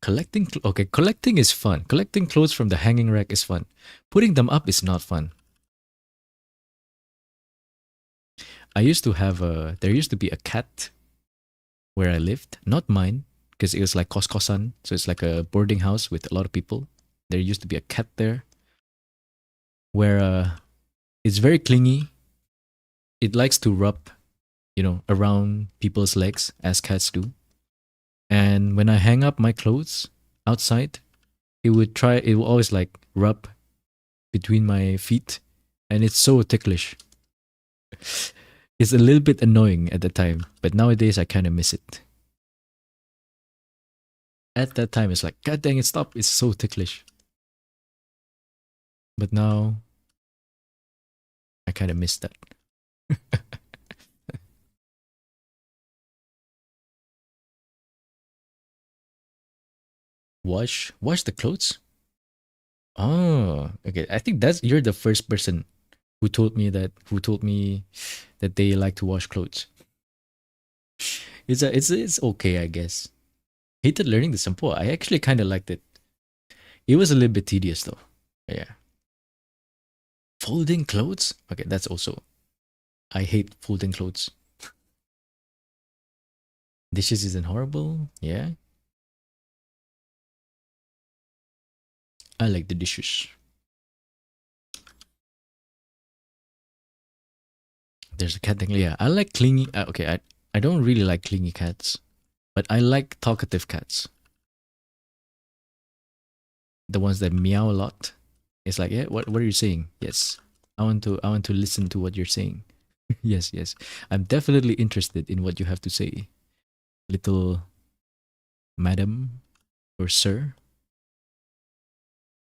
Collecting is fun. Collecting clothes from the hanging rack is fun. Putting them up is not fun. There used to be a cat where I lived. Not mine, because it was like kos-kosan. So it's like a boarding house with a lot of people. There used to be a cat there where it's very clingy. It likes to rub, around people's legs as cats do. And when I hang up my clothes outside, it will always like rub between my feet, and it's so ticklish. It's a little bit annoying at the time, but nowadays I kind of miss it. At that time, it's like, God dang it, stop! It's so ticklish. But now, I kind of miss that. Wash the clothes. Oh, okay. I think you're the first person who told me that they like to wash clothes. It's okay, I guess. Hated learning the sampo. I actually kind of liked it. It was a little bit tedious though. Yeah. Folding clothes? Okay, that's also. I hate folding clothes. Dishes isn't horrible. Yeah. I like the dishes. There's a cat thing. Yeah, I like clingy. Okay, I don't really like clingy cats, but I like talkative cats. The ones that meow a lot. It's like, yeah, what are you saying? Yes, I want to listen to what you're saying. Yes, yes, I'm definitely interested in what you have to say, little madam or sir.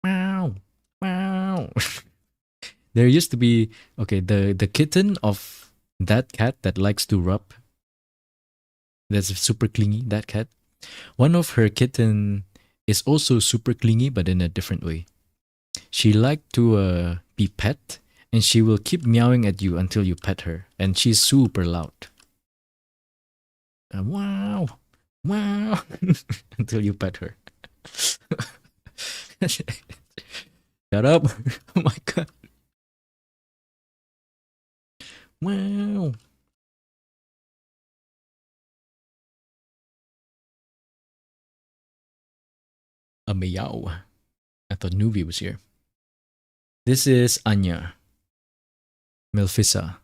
Meow, meow. There used to be, okay, the kitten of that cat that likes to rub. That's super clingy. That cat. One of her kitten is also super clingy, but in a different way. She liked to be pet, and she will keep meowing at you until you pet her, and she's super loud. Wow, wow, until you pet her. Shut up! Oh my god! Wow. A meow. I thought Nuvi was here. This is Anya. Melfissa.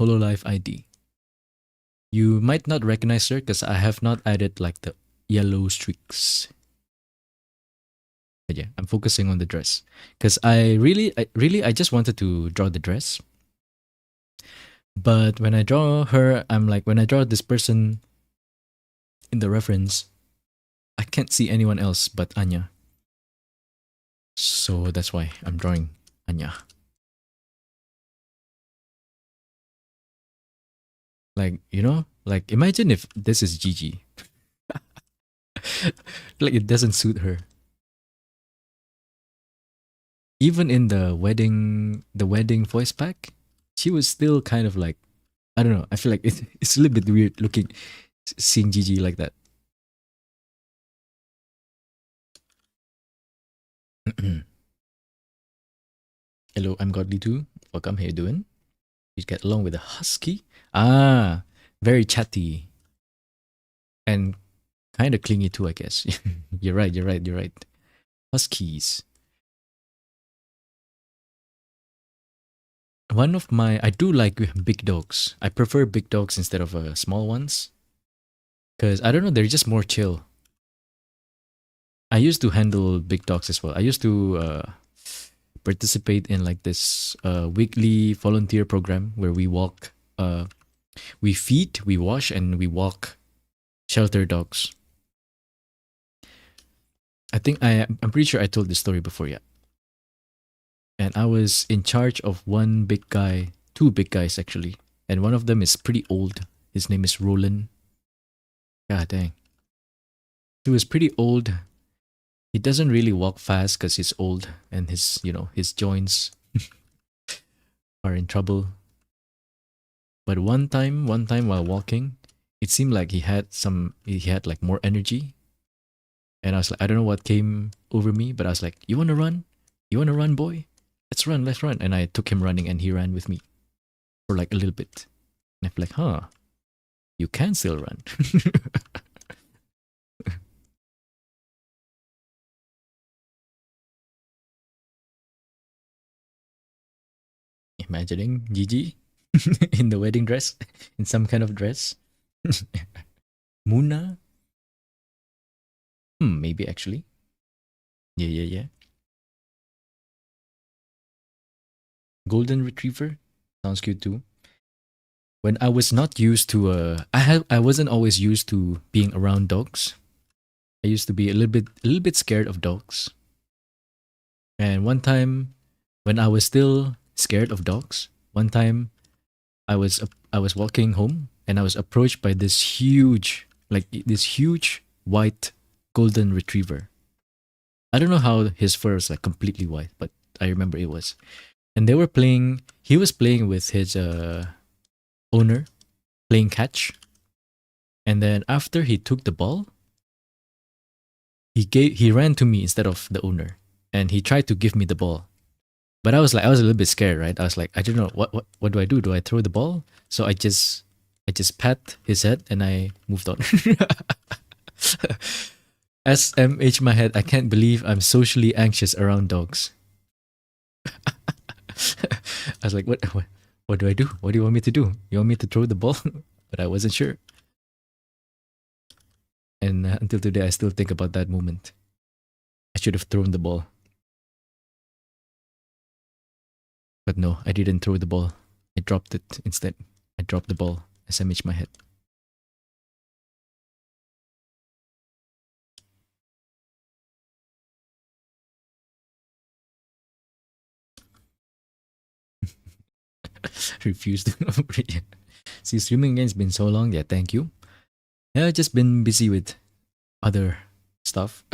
Hololive ID. You might not recognize her because I have not added like the yellow streaks. But yeah, I'm focusing on the dress because I just wanted to draw the dress. But when I draw her, I'm like, when I draw this person in the reference, I can't see anyone else but Anya. So that's why I'm drawing Anya. Like, like imagine if this is Gigi. Like it doesn't suit her. Even in the wedding voice pack, she was still kind of like, I don't know. I feel like it's a little bit weird looking, seeing Gigi like that. Hello, I'm Godly too. Welcome. How you doing? You get along with a husky? Ah, very chatty and kind of clingy too, I guess. You're right. You're right. You're right. Huskies. I do like big dogs. I prefer big dogs instead of small ones. Because I don't know, they're just more chill. I used to handle big dogs as well. I used to participate in like this weekly volunteer program where we feed, we wash, and we walk shelter dogs. I'm pretty sure I told this story before, yeah. And I was in charge of one big guy, two big guys actually, and one of them is pretty old. His name is Roland. God dang, he was pretty old. He doesn't really walk fast because he's old and his joints are in trouble. But one time while walking, it seemed like he had like more energy. And I was like, I don't know what came over me, but I was like, you wanna run? You wanna run, boy? Let's run. And I took him running and he ran with me for like a little bit. And I feel like, huh. You can still run. Imagining Gigi in the wedding dress, in some kind of dress. Muna? Maybe actually. Yeah, yeah, yeah. Golden Retriever? Sounds cute too. When I was not used to I wasn't always used to being around dogs. I used to be a little bit scared of dogs. And one time when I was still scared of dogs, one time I was walking home and I was approached by this huge white golden retriever. I don't know how his fur was like completely white, but I remember it was. And he was playing with his owner, playing catch. And then after he took the ball, he ran to me instead of the owner, and he tried to give me the ball. But I was a little bit scared, right? I was like, I don't know what do I do? Do I throw the ball? So I just pat his head and I moved on. SMH my head. I can't believe I'm socially anxious around dogs. I was like, what do I do? What do you want me to do? You want me to throw the ball? But I wasn't sure. And until today, I still think about that moment. I should have thrown the ball. But no, I didn't throw the ball. I dropped it instead. I dropped the ball. SMH my head. Refused to operate. See, streaming again has been so long. Yeah, thank you. Yeah, I've just been busy with other stuff.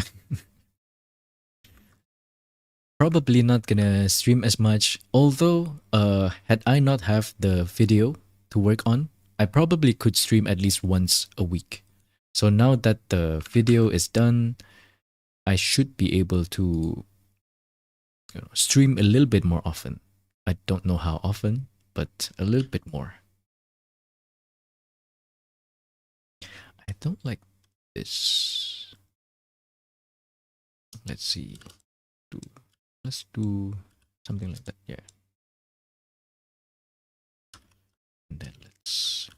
Probably not gonna stream as much. Although, had I not have the video to work on, I probably could stream at least once a week. So now that the video is done, I should be able to stream a little bit more often. I don't know how often, but a little bit more. I don't like this. Let's see. Let's do something like that. Yeah. And then let's.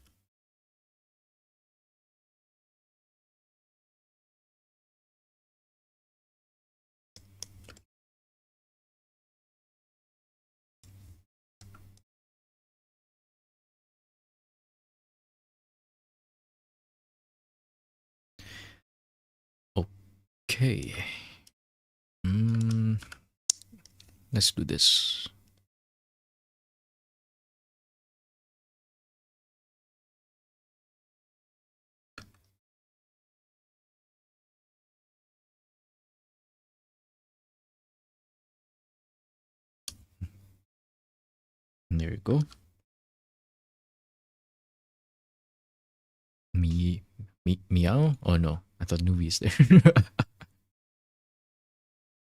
Okay. Let's do this. There you go. Meow? Oh no, I thought Nuvi is there.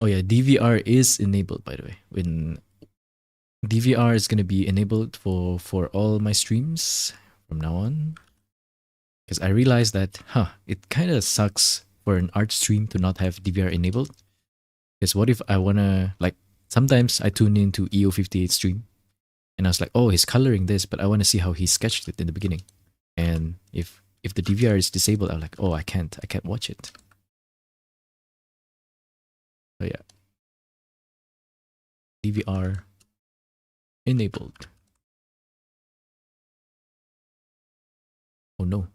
Oh yeah, DVR is enabled, by the way. When DVR is gonna be enabled for all my streams from now on. Because I realized that, it kind of sucks for an art stream to not have DVR enabled. Because what if I wanna, like, sometimes I tune into EO58 stream and I was like, oh, he's coloring this, but I wanna see how he sketched it in the beginning. And if the DVR is disabled, I'm like, oh, I can't watch it. So yeah, DVR enabled. Oh no.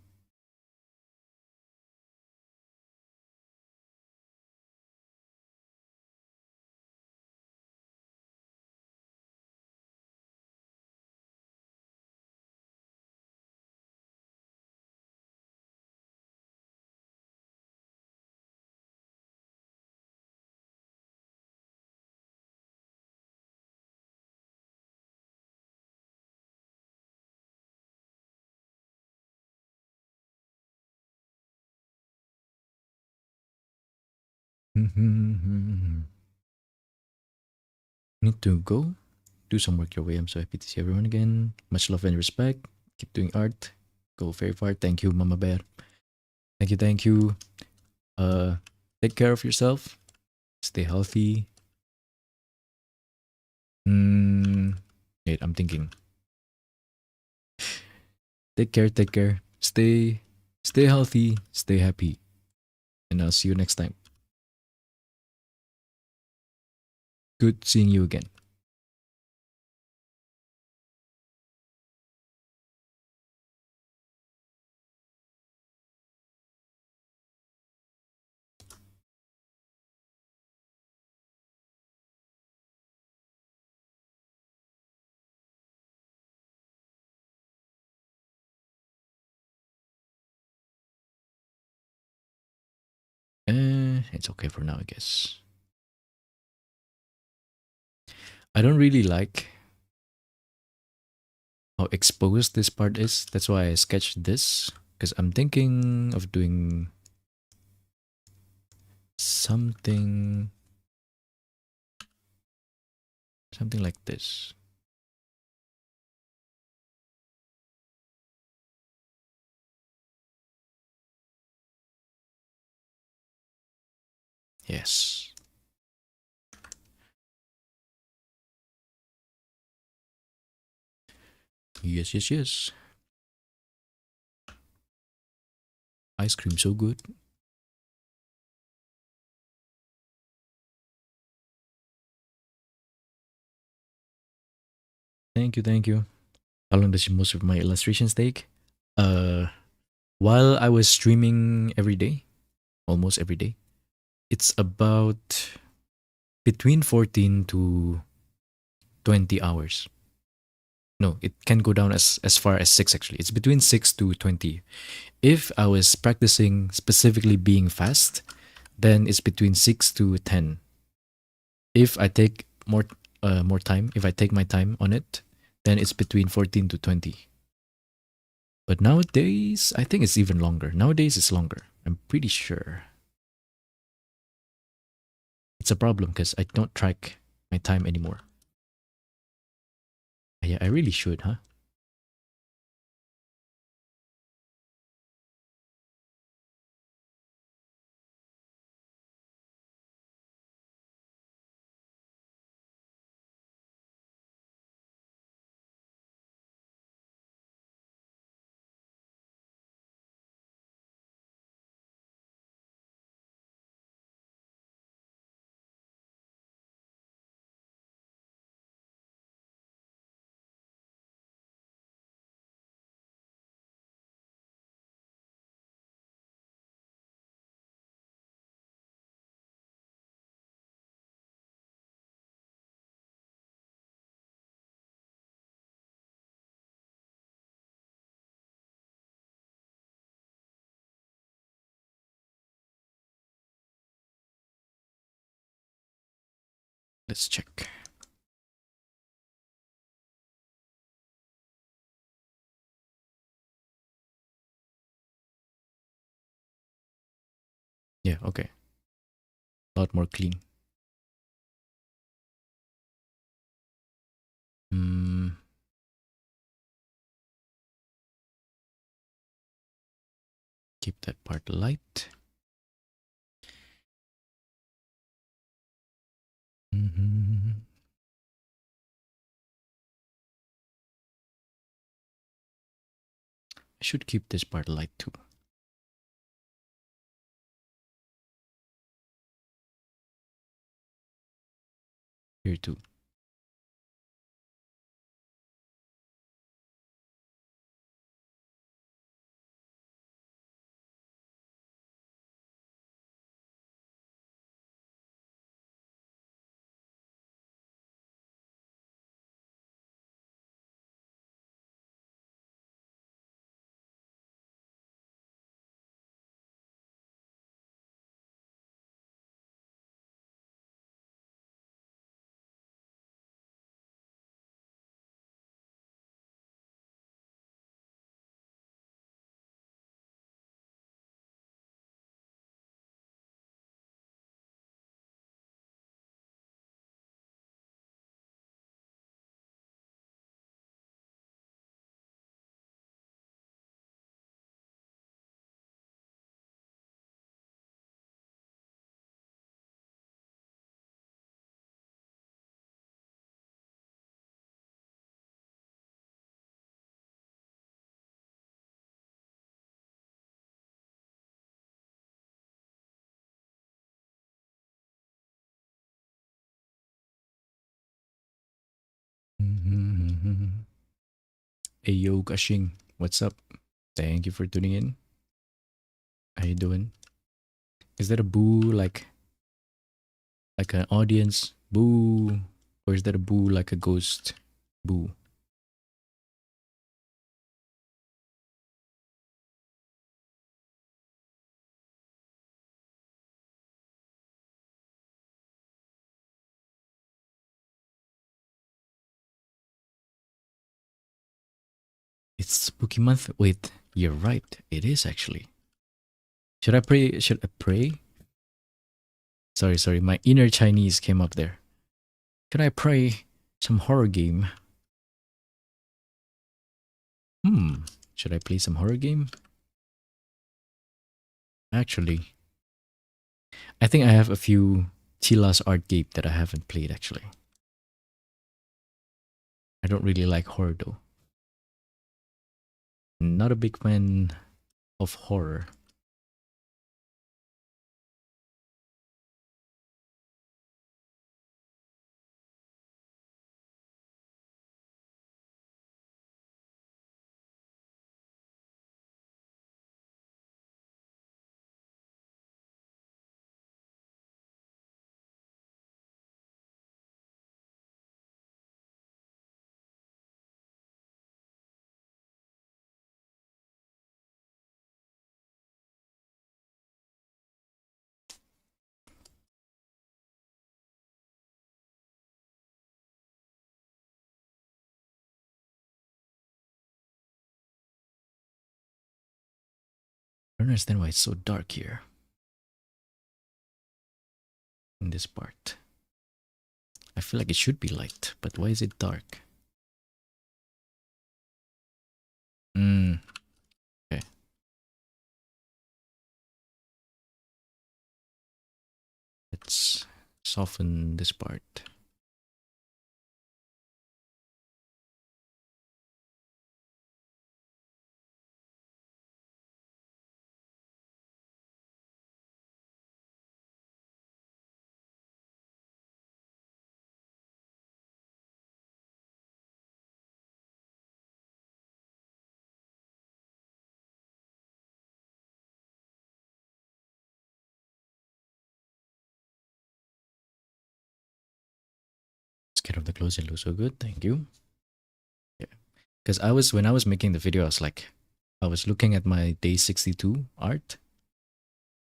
Need to go do some work your way. I'm so happy to see everyone again. Much love and respect. Keep doing art. go very far. Thank you, Mama Bear. Thank you, thank you. Uh, take care of yourself. Stay healthy. Wait, I'm thinking. Take care, take care. Stay healthy, stay happy. And I'll see you next time. Good seeing you again. It's okay for now, I guess. I don't really like how exposed this part is. That's why I sketched this. Because I'm thinking of doing something like this. Yes. Yes, yes, yes. Ice cream so good. Thank you, thank you. How long does most of my illustrations take? Uh, while I was streaming every day, almost every day, it's about between 14 to 20 hours. No, it can go down as far as 6 actually. It's between 6 to 20. If I was practicing specifically being fast, then it's between 6 to 10. If I take more time, if I take my time on it, then it's between 14 to 20. But nowadays, I think it's even longer. Nowadays it's longer. I'm pretty sure. It's a problem because I don't track my time anymore. Yeah, I really should, huh? Let's check. Yeah, okay. A lot more clean. Mm, keep that part light. Mhm. I should keep this part light too. Here too. Ayo Gashing, what's up? Thank you for tuning in. How you doing? Is that a boo like an audience boo, or is that a boo like a ghost boo? It's spooky month. Wait, you're right. It is actually. Should I pray? Should I pray? Sorry. My inner Chinese came up there. Should I pray some horror game? Hmm. Should I play some horror game? Actually, I think I have a few Chilla's art game that I haven't played actually. I don't really like horror though. Not a big fan of horror. I don't understand why it's so dark here in this part. I feel like it should be light, but why is it dark? Hmm. Okay. Let's soften this part. Scared of the clothes and look so good. Thank you. Yeah. Because when I was making the video, I was looking at my day 62 art,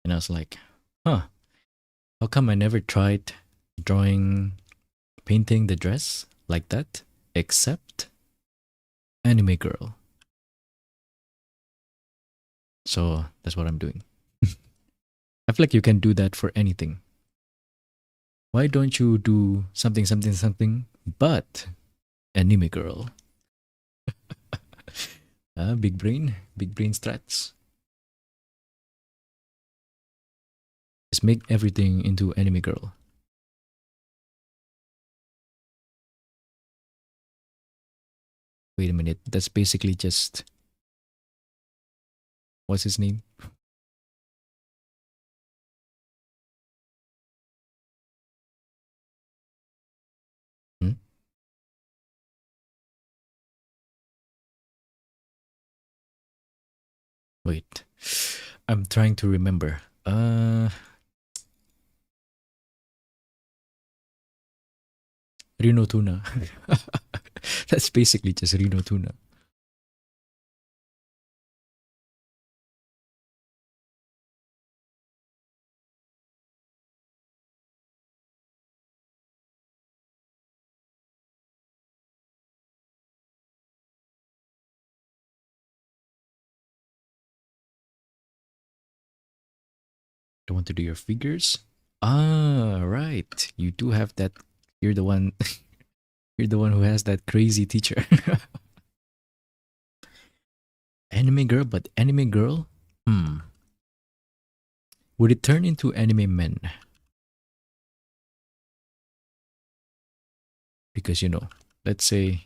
and I was like, huh, how come I never tried painting the dress like that, except anime girl. So that's what I'm doing. I feel like you can do that for anything. Why don't you do something, but anime girl? Big brain strats. Just make everything into anime girl. Wait a minute, that's basically just what's his name? Hmm? Wait, I'm trying to remember. Rino Tuna. That's basically just Rino Tuna. Don't want to do your figures? Ah, right. You do have that. You're the one. You're the one who has that crazy teacher. Anime girl, but anime girl? Hmm. Would it turn into anime men? Because, let's say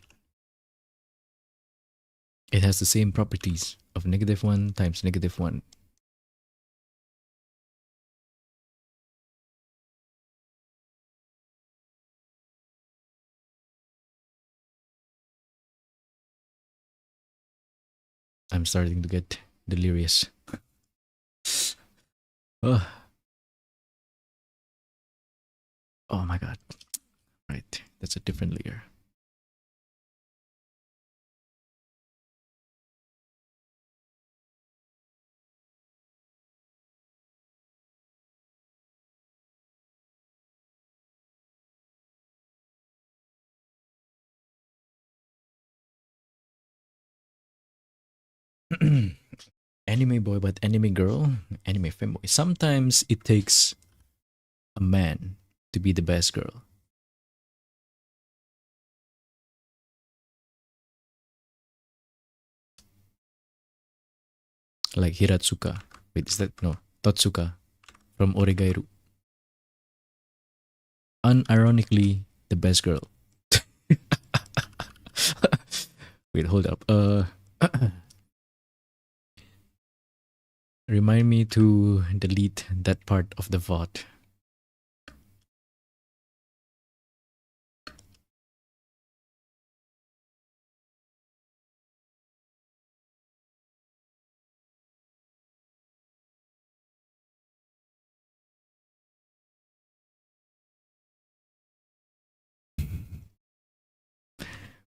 it has the same properties of -1 times -1. I'm starting to get delirious. Oh, oh my god. Right. That's a different layer. Anime boy, but anime girl, anime femboy. Sometimes it takes a man to be the best girl. Like Hiratsuka. Wait, is that no? Totsuka from Oregairu. Unironically, the best girl. Wait, hold up. Remind me to delete that part of the VOD.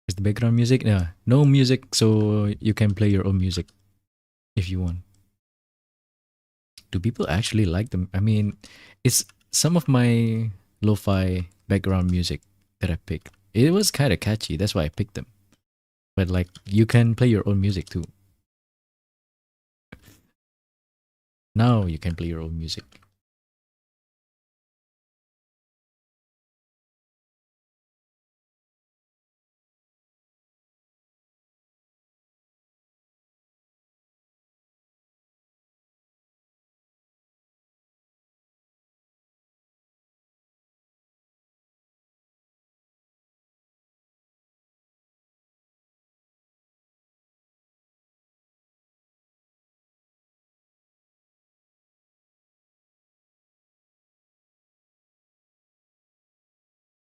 Is the background music? Yeah, no music, so you can play your own music if you want. Do people actually like them? I mean, it's some of my lo-fi background music that I picked. It was kind of catchy, that's why I picked them. But like, you can play your own music too. Now you can play your own music.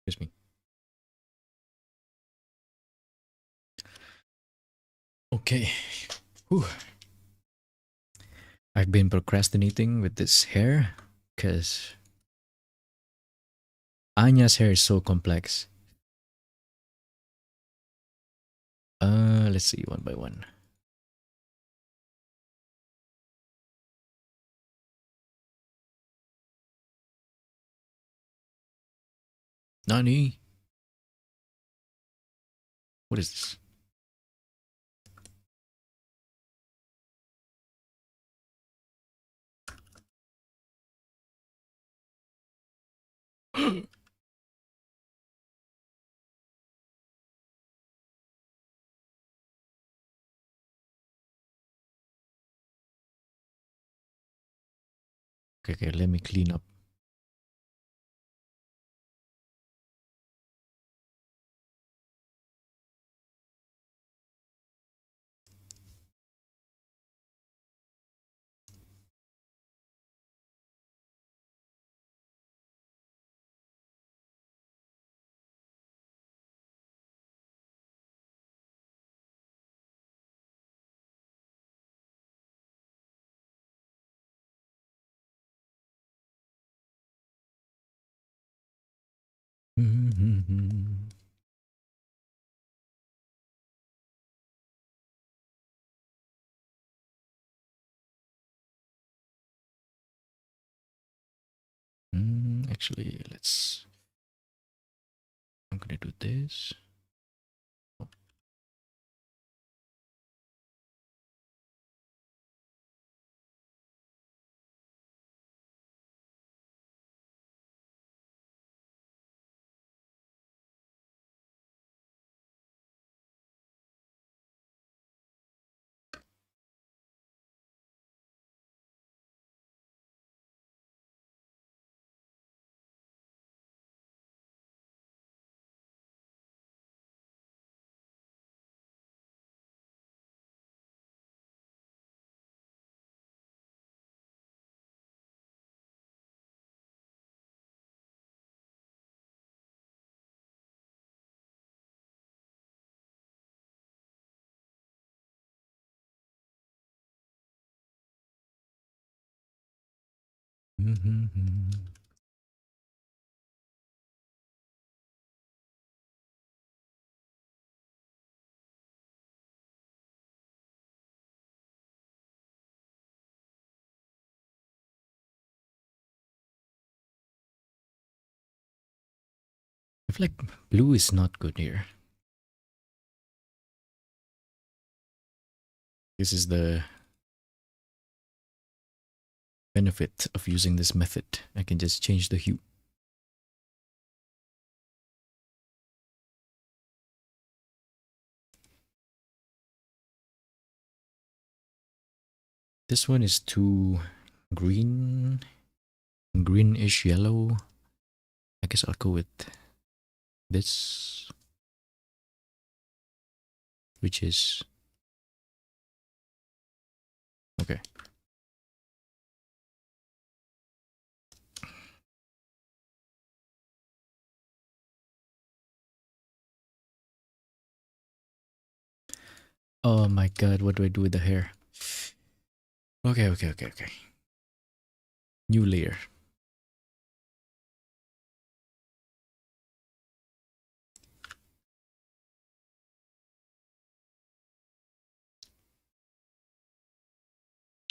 Excuse me. Okay. Whew. I've been procrastinating with this hair because Anya's hair is so complex. Let's see one by one. Nani? What is this? Okay, okay, let me clean up. Actually, let's. I'm gonna do this. Oh, I feel like blue is not good here. This is the benefit of using this method. I can just change the hue. This one is too green, greenish yellow. I guess I'll go with this, which is okay. Oh my god, what do I do with the hair? Okay. New layer.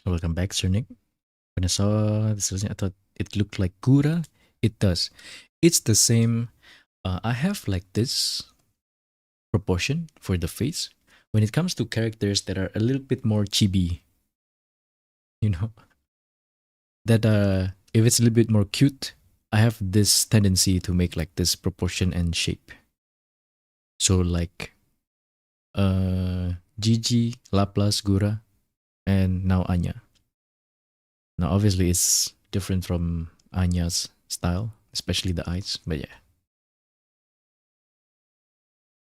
Welcome back, Sir Nick. When I saw this, I thought it looked like Gura. It does. It's the same. I have like this proportion for the face. When it comes to characters that are a little bit more chibi, you know, that if it's a little bit more cute, I have this tendency to make like this proportion and shape. So like Gigi, Laplas, Gura, and now Anya. Now obviously it's different from Anya's style, especially the eyes, but yeah.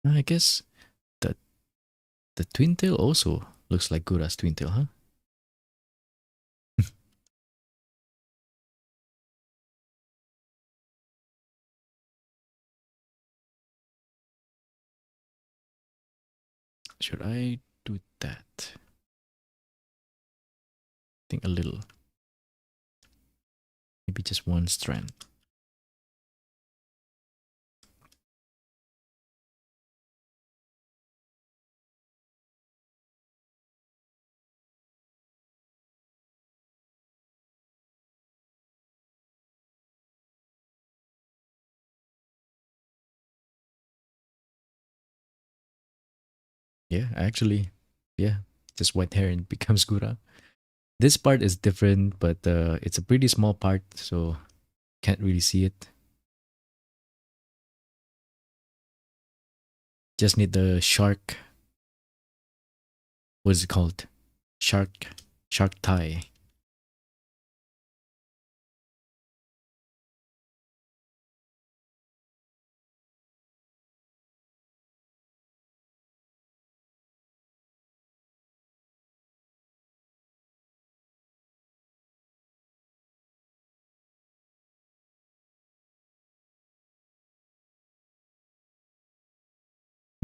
I guess the the twin tail also looks like Gura's twin tail, huh? Should I do that? I think a little. Maybe just one strand. Yeah, actually, yeah, just white hair and it becomes Gura. This part is different, but it's a pretty small part, so can't really see it. Just need the shark. What is it called? Shark tie.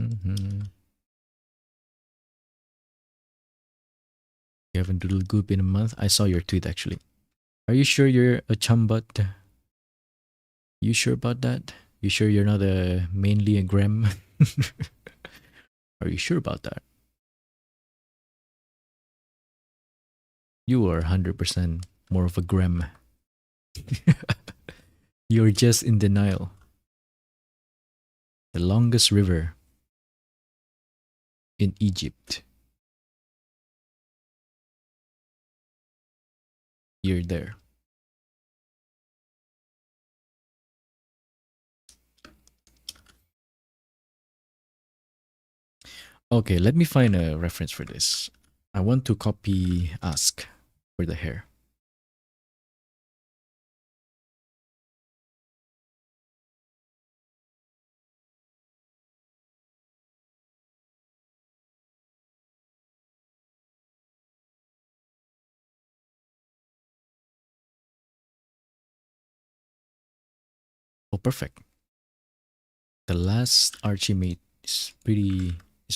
Mm-hmm. You haven't doodled goop in a month. I saw your tweet actually. Are you sure you're a chumbut? You sure about that? You sure you're not a mainly a grem? Are you sure about that? You are 100% more of a grem. You're just in denial. The longest river in Egypt. You're there. Okay, let me find a reference for this. I want to copy ask for the hair. Oh, perfect. The last Archie made is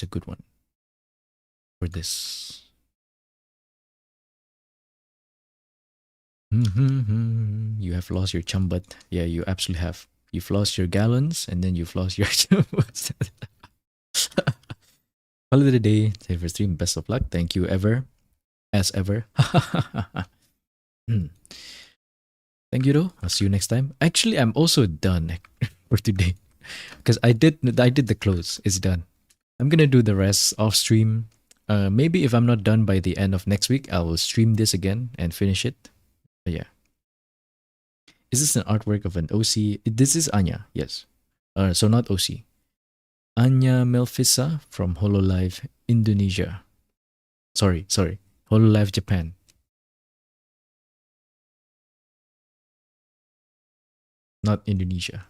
a good one for this. You have lost your chumbat. Yeah, you absolutely have. You've lost your gallons and then you've lost your chumbats. Holiday day, save for stream. Best of luck. Thank you ever, as ever. Hmm. Thank you though. I'll see you next time. Actually, I'm also done for today because I did the close. It's done. I'm gonna do the rest off stream. Maybe if I'm not done by the end of next week, I will stream this again and finish it. But yeah. Is this an artwork of an OC? This is Anya, yes. So not OC. Anya Melfissa from Hololive Indonesia. Sorry. Hololive Japan. Not Indonesia.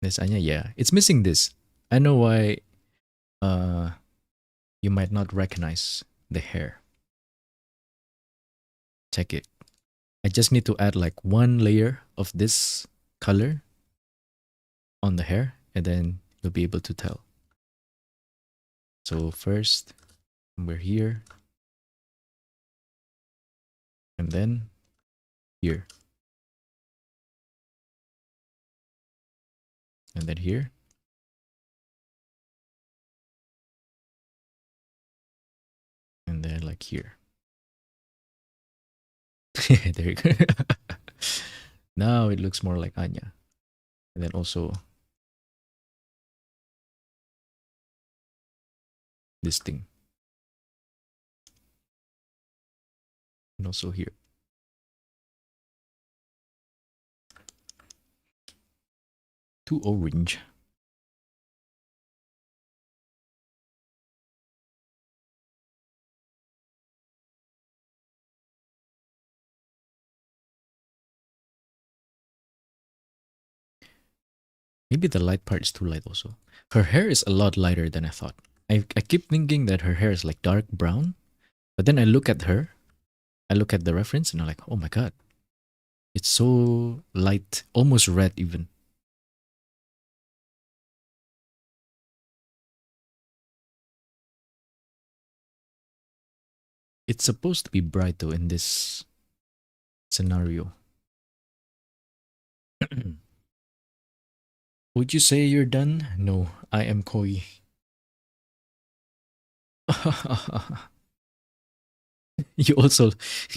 This Anya, yeah. It's missing this. I know why uh you might not recognize the hair. Check it. I just need to add like one layer of this color on the hair and then you'll be able to tell. So first, we're here. And then here. And then here. And then like here. There you go. Now it looks more like Anya. And then also this thing. And also here. Too orange. Maybe the light part is too light also. Her hair is a lot lighter than I thought. I keep thinking that her hair is like dark brown. But then I look at her. I look at the reference and I'm like, oh my god. It's so light. Almost red even. It's supposed to be bright though in this scenario. Would you say you're done? No, I am Koi. You also,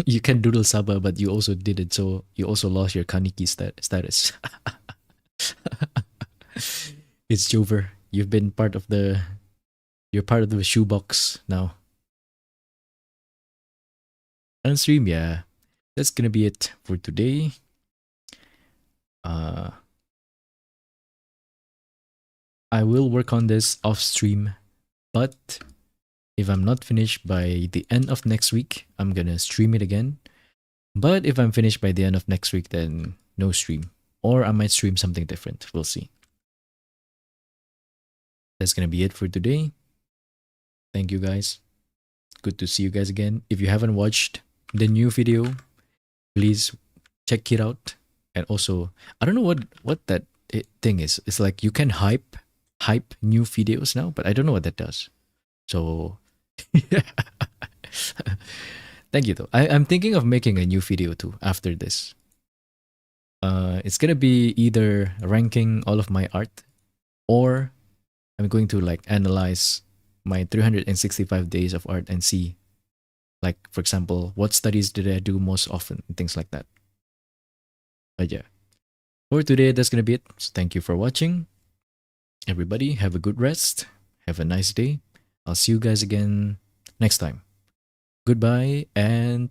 you can doodle Saba, but you also did it, so you also lost your Kaniki status. It's over. You've been part of the, you're part of the shoebox now. On stream, yeah. That's gonna be it for today. I will work on this off stream, but if I'm not finished by the end of next week, I'm gonna stream it again. But if I'm finished by the end of next week, then no stream. Or I might stream something different. We'll see. That's gonna be it for today. Thank you guys. Good to see you guys again. If you haven't watched the new video, please check it out. And also, I don't know what that thing is. It's like you can hype new videos now, but I don't know what that does. So thank you though. I'm thinking of making a new video too after this. It's gonna be either ranking all of my art, or I'm going to like analyze my 365 days of art and see, like for example, what studies did I do most often and things like that. But yeah, for today that's gonna be it. So thank you for watching. Everybody have a good rest. Have a nice day. I'll see you guys again next time. Goodbye and